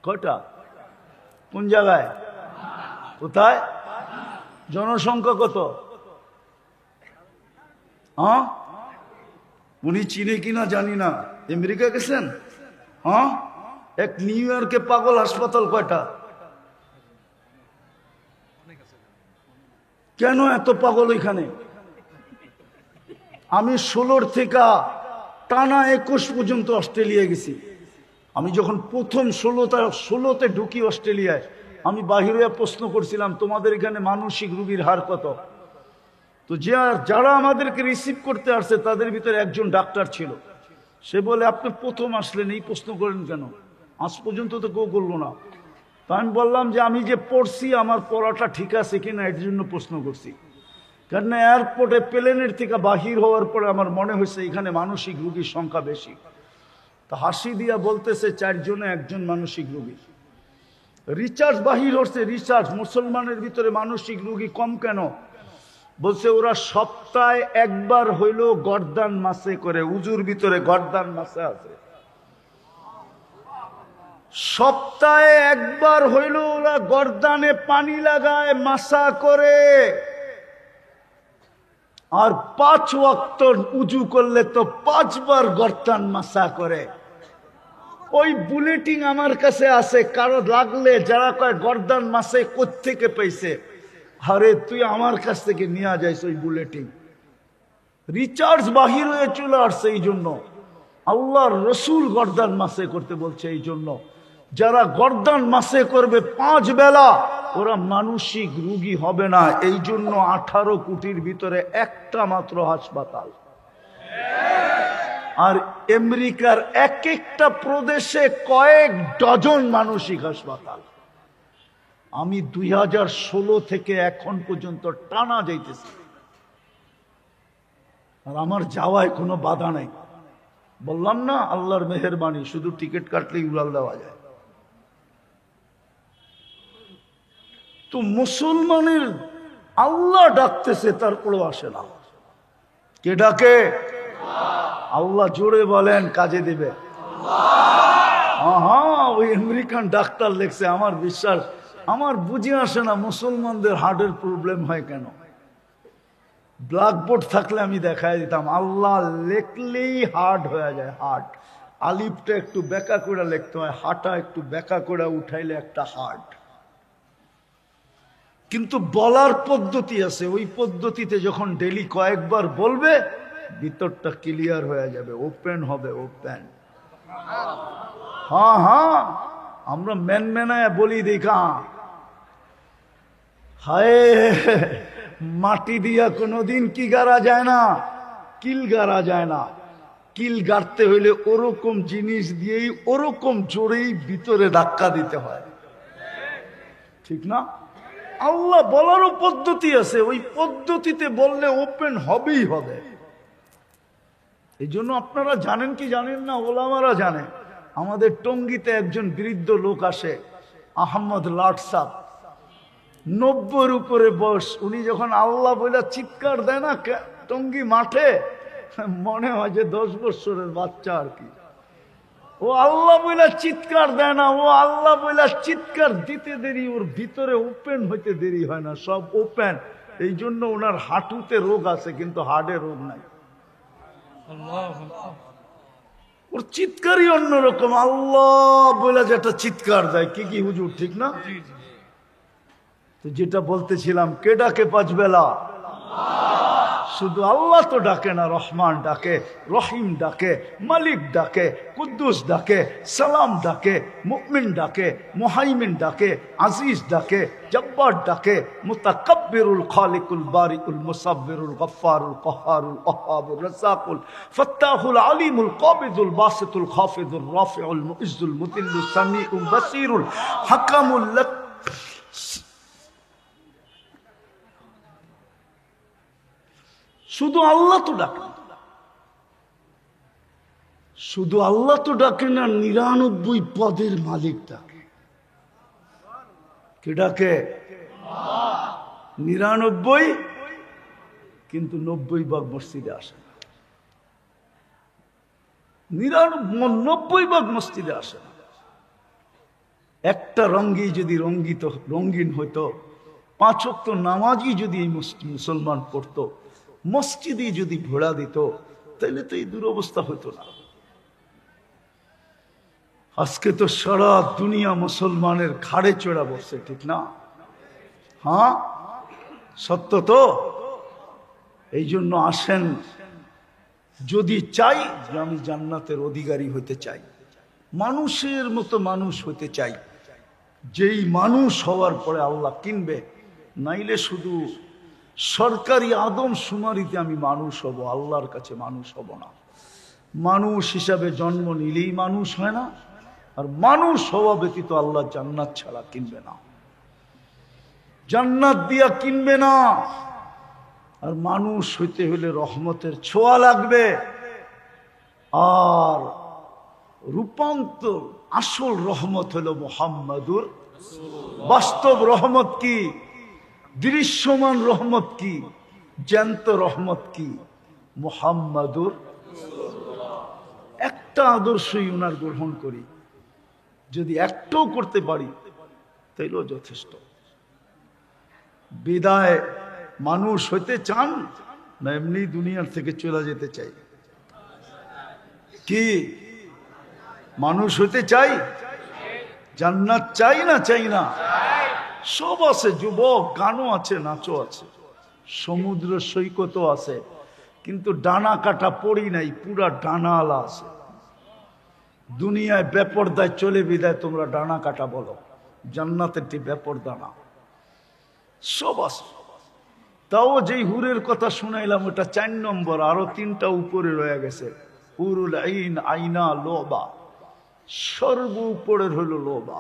[SPEAKER 1] কয়টা? কোন জায়গায়? কোথায়? জনসংখ্যা কত? হ্যাঁ, উনি চিনে কিনা জানি না, আমেরিকা গেছেন? হ্যাঁ, এক নিউ ইয়র্কে পাগল হাসপাতাল কয়টা? কেন এত পাগল এখানে? আমি 16 থেকে টানা 21 পর্যন্ত অস্ট্রেলিয়া গেছি। আমি যখন প্রথম 16তে ঢুকি অস্ট্রেলিয়ায়, আমি বাহিরে প্রশ্ন করছিলাম তোমাদের এখানে মানসিক রোগীর হার কত? তো যারা আমাদেরকে রিসিভ করতে আসছে তাদের ভিতরে একজন ডাক্তার ছিল। সে বলে, আপনি প্রথম আসলেন, এই প্রশ্ন করেন কেন? আজ পর্যন্ত তো কেউ করলো না। তা আমি বললাম যে আমি যে পড়ছি, আমার পড়াটা ঠিক আছে কিনা এর জন্য প্রশ্ন করছি। কারণ এয়ারপোর্টে প্লেনের থেকে বাহির হওয়ার পরে আমার মনে হয়েছে এখানে মানসিক রোগীর সংখ্যা বেশি। তা হাসি দিয়া বলতেছে 4 জনে 1 জন মানসিক রোগী। রিচার্জ বাহির হচ্ছে, রিচার্জ মুসলমানের ভিতরে মানসিক রোগী কম কেন? বলছে ওরা সপ্তাহে একবার হইল গর্দান মাসে করে, উজুর ভিতরে গর্দান মাসে আছে, সপ্তাহে একবার হইল ওরা গর্দানে পানি লাগায়, মাসা করে। আর 5 ওয়াক্ত উজু করলে তো 5 বার গর্দান মাসা করে। ওই বুলেটিন আমার কাছে আছে, কারো লাগলে যারা কয় গর্দান মাসে কোত্থেকে পাইছে, আরে তুই আমার কাছ থেকে নিয়ে যাইস ওই বুলেটিন। রিচার্জ বাহির হয়ে চলে আসছে। এই জন্য আল্লাহর রসুল গর্দান মাসে করতে বলছে। এই জন্য যারা গর্দান মাসে করবে 5 বেলা ওরা মানসিক রোগী হবে না, এই জন্য 18 কোটির ভিতরে একটা মাত্র হাসপাতাল। আর আমেরিকার এক একটা প্রদেশে কয়েক ডজন মানসিক হাসপাতাল। আমি 2016 থেকে এখন পর্যন্ত টানা যাইতেছি, আর আমার যাওয়ায় কোনো বাধা নাই। বললাম না, আল্লাহর মেহেরবানি, শুধু টিকিট কাটলেই উড়াল দেওয়া যায়। তো মুসলমানের আল্লাহ ডাকতেছে, তারপরেও আসে না। কে ডাকে? আল্লাহ। জোরে বলেন, কাজে দিবে। হ্যাঁ, ওই আমেরিকান ডাক্তার লেখছে, আমার বিশ্বাস, আমার বুঝে আসে না মুসলমানদের হার্টের প্রবলেম হয় কেন। ব্ল্যাকবোর্ড থাকলে আমি দেখাই দিতাম, আল্লাহ লেখলেই হার্ড হয়ে যায়। হার্ট আলিফটা একটু বেঁকা করে লিখতে হয়, হাঁটা একটু বেঁকা করে উঠাইলে একটা হার্ট। কিন্তু বলার পদ্ধতি আছে, ওই পদ্ধতিতে যখন ডেলি কয়েকবার বলবে, ভিতরটা ক্লিয়ার হয়ে যাবে, ওপেন হবে, ওপেন। হ্যাঁ হ্যাঁ, আমরা মেনমেনায় বলি দেখা, হায় মাটি দিয়া কোনোদিন কি গাড়া যায় না, কিল গাড়া যায় না। কিল গাড়তে হইলে ওরকম জিনিস দিয়েই ওরকম জোরেই ভিতরে ধাক্কা দিতে হয়, ঠিক না? আল্লাহ বলারও পদ্ধতি আছে, ওই পদ্ধতিতে বললে ওপেন হবেই হবে। এই জন্য আপনারা জানেন কি জানেন না, ওলামারা জানে। আমাদের টঙ্গীতে একজন বৃদ্ধ লোক আসে, আহমদ লাট সাহ, 90-র উপরে বয়স। উনি যখন আল্লাহ বলে চিৎকার দেয় না টঙ্গী মাঠে, মনে হয় যে 10 বছরের বাচ্চা আর কি। ও আল্লাহ বলে চিৎকার দেয় না, ও আল্লাহ বলে চিৎকার দিতে দেরি, ওর ভিতরে ওপেন হইতে দেরি হয় না, সব ওপেন। এই জন্য ওনার হাঁটুতে রোগ আছে, কিন্তু হার্টে রোগ নাই। ওর চিৎকারই অন্যরকম, আল্লাহ বলে যেটা চিৎকার দেয়। কি কি হুজুর, ঠিক না? তো যেটা বলতেছিলাম, কে ডাকে 5 বেলা? শুধু আল্লাহ তো ডাকে না, রহমান ডাকে, রহিম ডাকে, মালিক ডাকে, কুদ্দুস ডাকে, সালাম ডাকে, মুমিন ডাকে, মুহাইমিন ডাকে, আজিজ ডাকে, জব্বার ডাকে, মুতাকাব্বিরুল খালিকুল বারিকুল মুসাব্বিরুল গফফারুল কহ্হারুল ওয়াহ্হাবুর রাজ্জাকুল ফাত্তাহুল আলিমুল কাবিদুল বাসিতুল খাফিদুর রাফিউল মুইজ্জুল মুতিল্লুস সামিউল বাসিরুল হাকামুল লাক। শুধু আল্লাহ তো ডাকে, শুধু আল্লাহ তো ডাকে না, 99 পদের মালিক ডাকে। কে ডাকে? 99, কিন্তু 90 ভাগ মসজিদে আসে না। 90 ভাগ মসজিদে আসে না। একটা রঙ্গি যদি রঙিন হইতো, 5 ওয়াক্ত নামাজই যদি এই মুসলমান পড়তো, মসজিদে যদি ভোড়া দিত, তাহলে তো এই দুরবস্থা হতো না। আজকে তো সারা দুনিয়া মুসলমানের ঘাড়ে চড়া বসছে, ঠিক না? হ্যাঁ, সত্য তো। এই জন্য আসেন, যদি চাই যে আমি জান্নাতের অধিকারী হতে চাই, মানুষের মতো মানুষ হতে চাই, যেই মানুষ হওয়ার পরে আল্লাহ কিনবে, নাইলে শুধু সরকারি আদম শুমারিতে আমি মানুষ হব, আল্লাহর কাছে মানুষ হব না। মানুষ হিসাবে জন্ম নিলেই মানুষ হয় না, আর মানুষ হওয়া ব্যতীত আল্লাহ জান্নাত ছাড়া কিনবে না, জান্নাত দিয়া কিনবে না। আর মানুষ হইতে হলে রহমতের ছোঁয়া লাগবে। আর রূপান্তর, আসল রহমত হলো মুহাম্মাদুর। বাস্তব রহমত কি? দৃশ্যমান রহমত কি? জ্যান্ত রহমত কি? মুহাম্মাদুর। একটা আদর্শই উনার গ্রহণ করি, যদি একটাও করতে পারি তাইলেও যথেষ্ট। বিদায় মানুষ হইতে চান না এমনি দুনিয়ার থেকে চলে যেতে চাই? কি মানুষ হইতে চাই? জান্নাত চাই না চাই না? সব আছে, যুবক, গানও আছে, নাচও আছে, সমুদ্র সৈকতও আছে, কিন্তু ডানা কাটা পড়ি নাই, পুরা ডানা আলা আছে। দুনিয়ায় বেপরদায় চলে বিদায় তোমরা ডানা কাটা বলো, জান্নাতেরটি বেপরদা না। সব আছে। তাও যেই হুরের কথা শুনাইলাম ওটা 4 নম্বর, আরো 3টা উপরে রয়ে গেছে। হুরুল আইন, আইনা, লোবা, সর্ব উপরের হলো লোবা।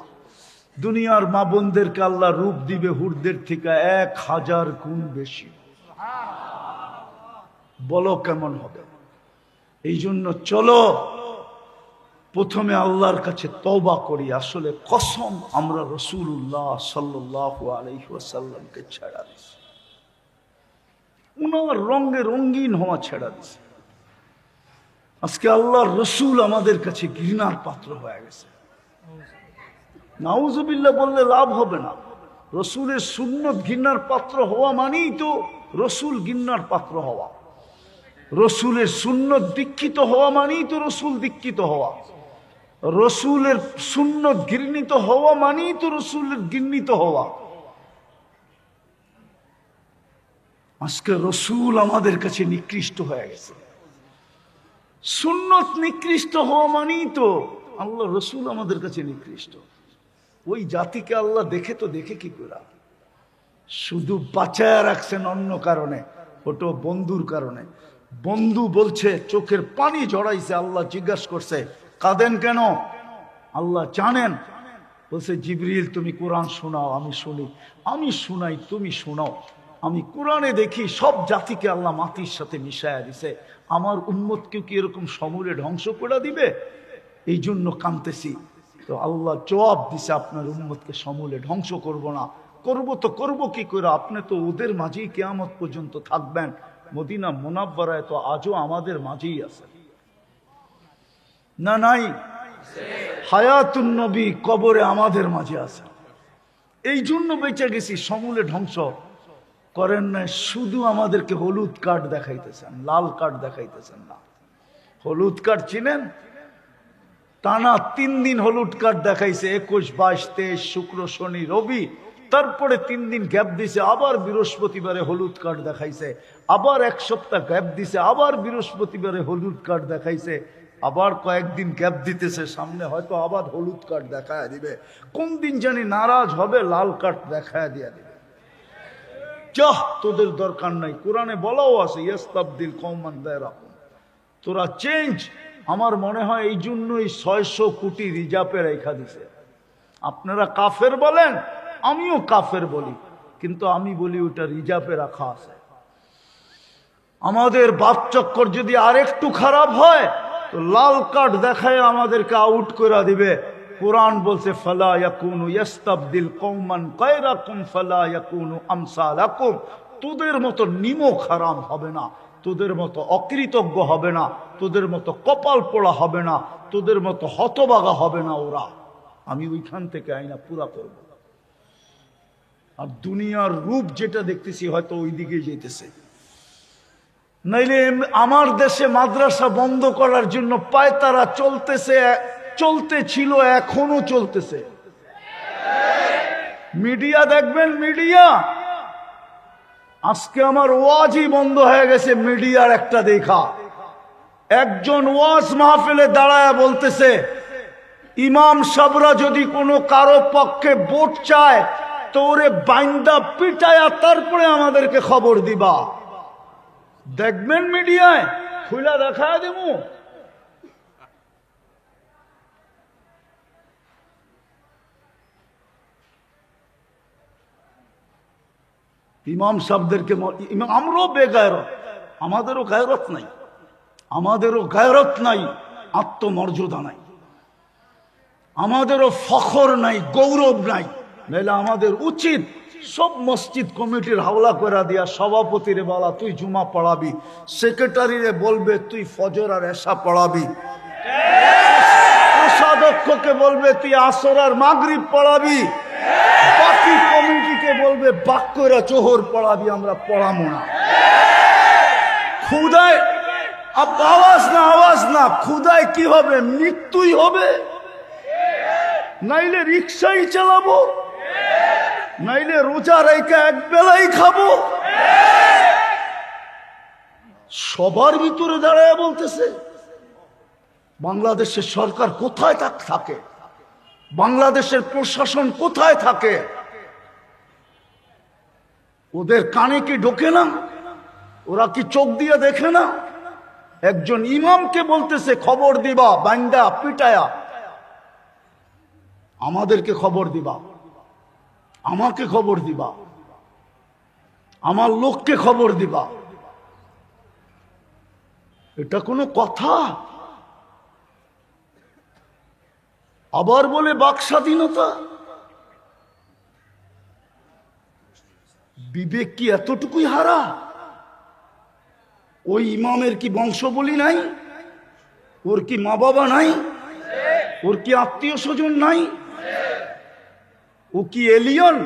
[SPEAKER 1] দুনিয়ার মা বোনদেরকে আল্লাহ রূপ দিবে হুরদের থেকে 1000 গুণ বেশি। বলো কেমন হবে? এই জন্য চলো প্রথমে আল্লাহর কাছে তওবা করি। আসলে কসম আমরা রাসূলুল্লাহ সাল্লাল্লাহু আলাইহি ওয়াসাল্লামকে ছেড়ে দিছি, উনার রঙে রঙিন হওয়া ছেড়ে দিছি। আজকে আল্লাহর রসুল আমাদের কাছে ঘৃণার পাত্র হয়ে গেছে। নাউজুবিল্লাহ বললে লাভ হবে না। রসুলের সুন্নত ঘৃণার পাত্র হওয়া মানেই তো রসুল ঘৃণার পাত্র হওয়া। রসুলের সুন্নত দীক্ষিত হওয়া মানেই তো রসুল দীক্ষিত হওয়া। রসুলের সুন্নত ঘৃণিত হওয়া মানেই তো রসুলের ঘৃণিত হওয়া। আজকে রসুল আমাদের কাছে নিকৃষ্ট হয়ে গেছে। সুন্নত নিকৃষ্ট হওয়া মানেই তো আল্লাহ রসুল আমাদের কাছে নিকৃষ্ট। ওই জাতিকে আল্লাহ দেখে তো দেখে কি করে? শুধু বাঁচায় রাখছেন অন্য কারণে, ওটা বন্ধুর কারণে। বন্ধু বলছে চোখের পানি ঝরাইছে। আল্লাহ জিজ্ঞাসা করছে কাঁদেন কেন? আল্লাহ জানেন। বলছে জিবরিল তুমি কোরআন শোনাও, আমি শুনি। আমি শুনাই, তুমি শোনাও। আমি কোরআনে দেখি সব জাতিকে আল্লাহ মাটির সাথে মিশায়া দিছে। আমার উম্মতকেও কি এরকম সমূলে ধ্বংস করে দিবে? এই জন্য কাঁদতেছি। তো আল্লাহ জবাব দিছে আপনার উম্মতকে সমূলে ধ্বংস করব না। করব তো করব কি করে? আপনি তো ওদের মাঝেই কিয়ামত পর্যন্ত থাকবেন। মদিনা মুনাব্বারায় তো আজও আমাদের মাঝেই আছে না? নাই? হায়াতুন নবী কবরে আমাদের মাঝে আছে। এই জন্য বেঁচে গেছি। সমূলে ধ্বংস করেন না। শুধু আমাদেরকে হলুদ কার্ড দেখাইতেছেন, লাল কার্ড দেখাইতেছেন না। হলুদ কার্ড চিনেন? টানা 3 দিন হলুদ কার্ড দেখাইছে। 21, 22, 23, শুক্র, শনি, রবি। তারপরে 3 দিন গ্যাপ দিছে, আবার বৃহস্পতিবারে হলুদ কার্ড দেখাইছে। আবার 1 সপ্তাহ গ্যাপ দিছে, আবার বৃহস্পতিবারে হলুদ কার্ড দেখাইছে। আবার কয়েকদিন গ্যাপ দিতেছে, সামনে হয়তো আবার হলুদ কার্ড দেখায় দিবে। কোন দিন জানি নারাজ হবে, লাল কার্ড দেখায় দিয়ে দিবে। চাহ তোদের দরকার নাই। কোরআনে বলাও আছে ইয়াস্তাবদিল কওমান গায়রাকুম, তোরা চেঞ্জ। আমার মনে হয় এই জন্যই 600 কোটি রিজার্ভে রেখা দিছে। আপনারা কাফের বলেন, আমিও কাফের বলি, কিন্তু আমি বলি ওটা রিজার্ভে রাখা আছে। আমাদের বাপ চক্কর যদি আরেকটু খারাপ হয় তো লাল কার্ড দেখায় আমাদেরকে আউট করে দিবে। কোরআন বলছে ফালা ইয়াকুনু ইয়াস্তাবদিল কওমান গায়রাকুম ফালা ইয়াকুনু আমসালাকুম, তোদের মতো নিমক হারাম হবে না, তোদের মতো অকৃতজ্ঞ হবে না, তোদের মতো কপাল পোড়া হবে না, তোদের মতো হতবাগা হবে না ওরা। আমি ওইখান থেকে আইনা পুরা করব। আর দুনিয়ার রূপ যেটা দেখতেছি হয়তো ওই দিকে যেতেছে। নাইলে আমার দেশে মাদ্রাসা বন্ধ করার জন্য পায়তারা চলতেছে, চলতেছিল, এখনো চলতেছে। মিডিয়া দেখবেন, মিডিয়া আজকে আমার ওয়াজই বন্ধ হয়ে গেছে মিডিয়ার একটা দেখা। একজন ওয়াজ মাহফিলে দাঁড়ায় বলতেছে ইমাম সাহেবরা যদি কোনো কারো পক্ষে ভোট চায় তো ওরে বাইন্দা পিটায়া তারপরে আমাদেরকে খবর দিবা। দেখবেন মিডিয়ায়, খুলা দেখা দেব। ইমাম সাহেবদেরকে আমরাও বেগায়রত, আমাদেরও গায়রত নাই, আমাদেরও গায়রত নাই, আত্মমর্যাদা নাই, আমাদেরও ফখর নাই, গৌরব নাই। নাহলে আমাদের উচিত সব মসজিদ কমিটির হাওলা করে দিয়া সভাপতিরে বলা তুই জুমা পড়াবি, সেক্রেটারিরে বলবে তুই ফজর আর এশা পড়াবি, কোষাধ্যক্ষকে বলবে তুই আসর আর মাগরিব পড়াবি, বাকি কমিটিকে বলবে বাক্যরা চোহর পড়াবি, আমরা পড়াবো না। খুদায় আওয়াজ না, আওয়াজ না, খুদায় কি হবে? মৃত্যুই হবে। নাইলে রিক্সাই চালাবো, নাইলে রোজা রেখে এক বেলাই খাবো। সবার ভিতরে দাঁড়ায় বলতেছে বাংলাদেশের সরকার কোথায় থাকে, বাংলাদেশের প্রশাসন কোথায় থাকে? ওদের কানে কি ঢোকে না? ওরা কি চোখ দিয়ে দেখে না? একজন ইমামকে বলতেছে খবর দিবা বান্দা পিটায়া, আমাদেরকে খবর দিবা, আমাকে খবর দিবা, আমার লোককে খবর দিবা। এটা কোনো কথা? আবার বলে বাক স্বাধীনতা। বিবেক কি এতটুকুই হারা? ওই ইমামের কি বংশ বলি নাই? ওর কি মা বাবা নাই? ওর কি আত্মীয় স্বজন নাই? ও কি এলিয়ন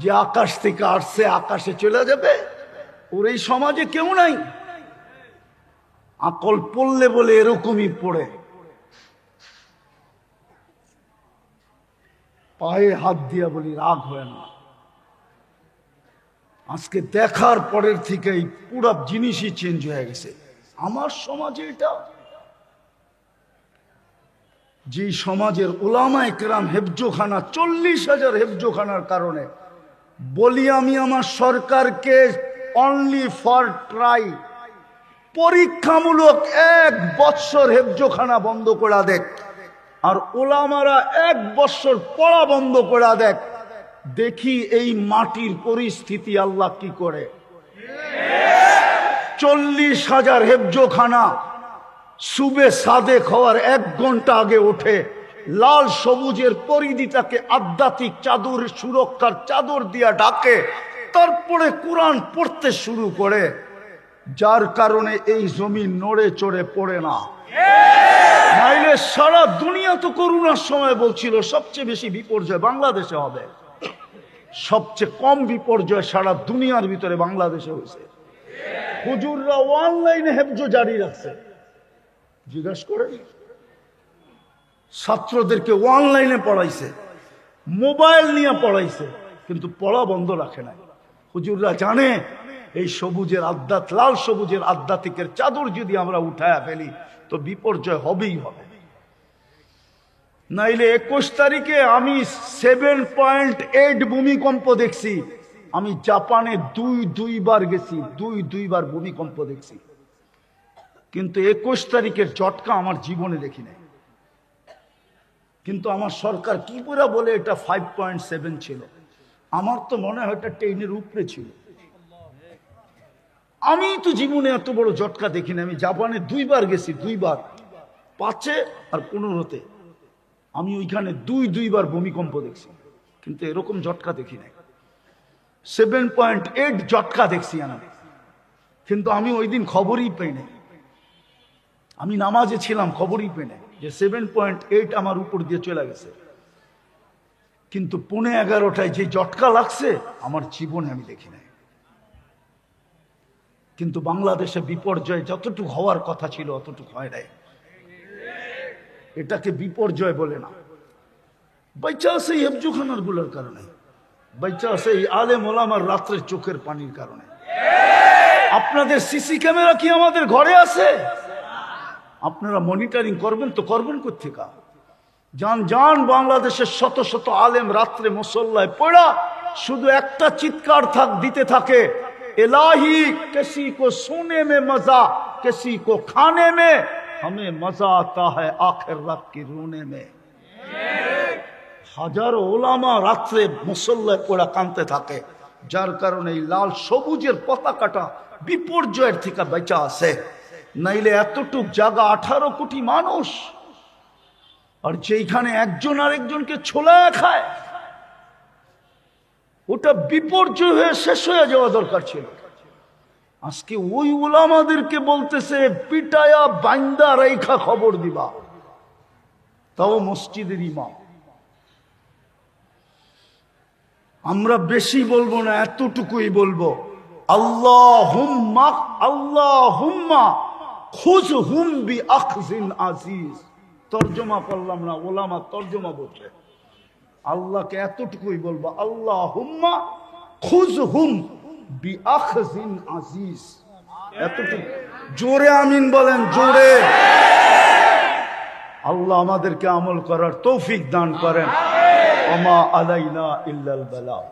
[SPEAKER 1] যে আকাশ থেকে আসছে আকাশে চলে যাবে? ওর এই সমাজে কেউ নাই। আকল পড়লে বলে এরকমই পড়ে, পায়ে হাত দিয়া বলি রাগ হয় না। আজকে দেখার পরের থেকেই পুরো জিনিসই চেঞ্জ হয়ে গেছে আমার সমাজে। এটা যে সমাজের ওলামায়ে কেরাম হেফজোখানা 40,000 হেফজোখানার কারণে বলি আমি আমার সরকারকে অনলি ফর ট্রাই, পরীক্ষামূলক 1 বৎসর হেফজোখানা বন্ধ করে দেখ, আর ওলামারা 1 বৎসর পড়া বন্ধ করে দেখ, দেখি এই মাটির পরিস্থিতি আল্লাহ কি করে। 40,000 হেফজোখানা সুবে সাদেক হওয়ার 1 ঘন্টা আগে ওঠে, লাল সবুজের পরিধিটাকে আধ্যাত্মিক চাদর, সুরক্ষার চাদর দিয়া ঢাকে, তারপরে কোরআন পড়তে শুরু করে, যার কারণে এই জমিন নড়ে চড়ে পড়ে না। নাইলে সারা দুনিয়া তো করোনার সময় বলছিল সবচেয়ে বেশি বিপর্যয় বাংলাদেশে হবে, সবচেয়ে কম বিপর্যয় সারা দুনিয়ার ভিতরে বাংলাদেশে হয়েছে। হুজুররা অনলাইনে হেফজো জারি রাখছে, জিজ্ঞাসা করে ছাত্রদেরকে অনলাইনে পড়াইছে, মোবাইল নিয়ে পড়াইছে, কিন্তু পড়া বন্ধ রাখে নাই। হুজুররা জানে এই সবুজের লাল সবুজের আধ্যাত্মিকের চাদর যদি আমরা উঠায়া ফেলি তো বিপর্যয় হবেই হবে। নাইলে 21 তারিখে আমি 7.8 ভূমিকম্প দেখছি। আমি জাপানে দুইবার গেছি, দুইবার ভূমিকম্প দেখছি, কিন্তু 21 তারিখের ঝটকা আমার জীবনে দেখি নাই। কিন্তু আমার সরকার কি করে বলে এটা 5.7 ছিল। আমার তো মনে হয় এটা 10-এর উপরে ছিল। আমি তো জীবনে এত বড় ঝটকা দেখি না। আমি জাপানে 2বার গেছি, 2বার, 5-এ আর 15-তে। আমি ওইখানে দুইবার ভূমিকম্প দেখছি, কিন্তু এরকম ঝটকা দেখি নাই। 7.8 ঝটকা দেখছি আমি, কিন্তু আমি ওই দিন খবরই পাই নাই। আমি নামাজে ছিলাম, খবরই পাই নাই যে 7.8 আমার উপর দিয়ে চলে গেছে। কিন্তু 11:15টায় যে ঝটকা লাগছে আমার জীবনে আমি দেখি নাই। কিন্তু বাংলাদেশে বিপর্যয় যতটুকু হওয়ার কথা ছিল অতটুকু হয় নাই। এটাকে বিপর্যয় বলে না। বাচ্চা আছে এই হেফজোখানার গুলোর কারণে, বাচ্চা আছে এই আলেম ওলামার রাত্রের চোখের পানির কারণে। আপনাদের সিসি ক্যামেরা কি আমাদের ঘরে আছে? আপনারা মনিটরিং করবেন তো করবেন কোত্থেকা? যান বাংলাদেশের শত শত আলেম রাত্রে মুসল্লায় পড়া শুধু একটা চিৎকার দিতে থাকে, इलाही किसी को सोने में मजा, किसी को खाने में, हमें मजा आता है आखिर रात की रोने में। হাজারো ওলামা রাত্রে মুসল্লায় পড়া কাঁদতে থাকে, যার কারণে এই লাল সবুজের পতাকাটা বিপর্যয়ের থেকে বেঁচে আছে। নাইলে এতটুক জায়গা 18 কোটি মানুষ, আর যেখানে একজন আরেকজনকে ছোলা খায়, ওটা বিপর্যয় হয়ে শেষ হয়ে যাওয়া দরকার ছিল। আজকে ওই ওলামাদেরকে বলতেছে পিটায়া বান্দা রেখা খবর দিবা, তাও মসজিদের ইমাম। আমরা বেশি বলবো না, এতটুকুই বলবো, আল্লাহুম্মা খুযহুম বিআখযিন আজিজ। তরজমা করলাম না, ওলামা তরজমা বলছে। আল্লাহকে এতটুকুই বলবো, আল্লাহুম্মা খুযহুম বিআখযিন আজিজ। এতটুকু জোরে আমিন বলেন, জোরে। আল্লাহ আমাদেরকে আমল করার তৌফিক দান করেন। ওমা আলাইনা ইল্লাল বালাগ।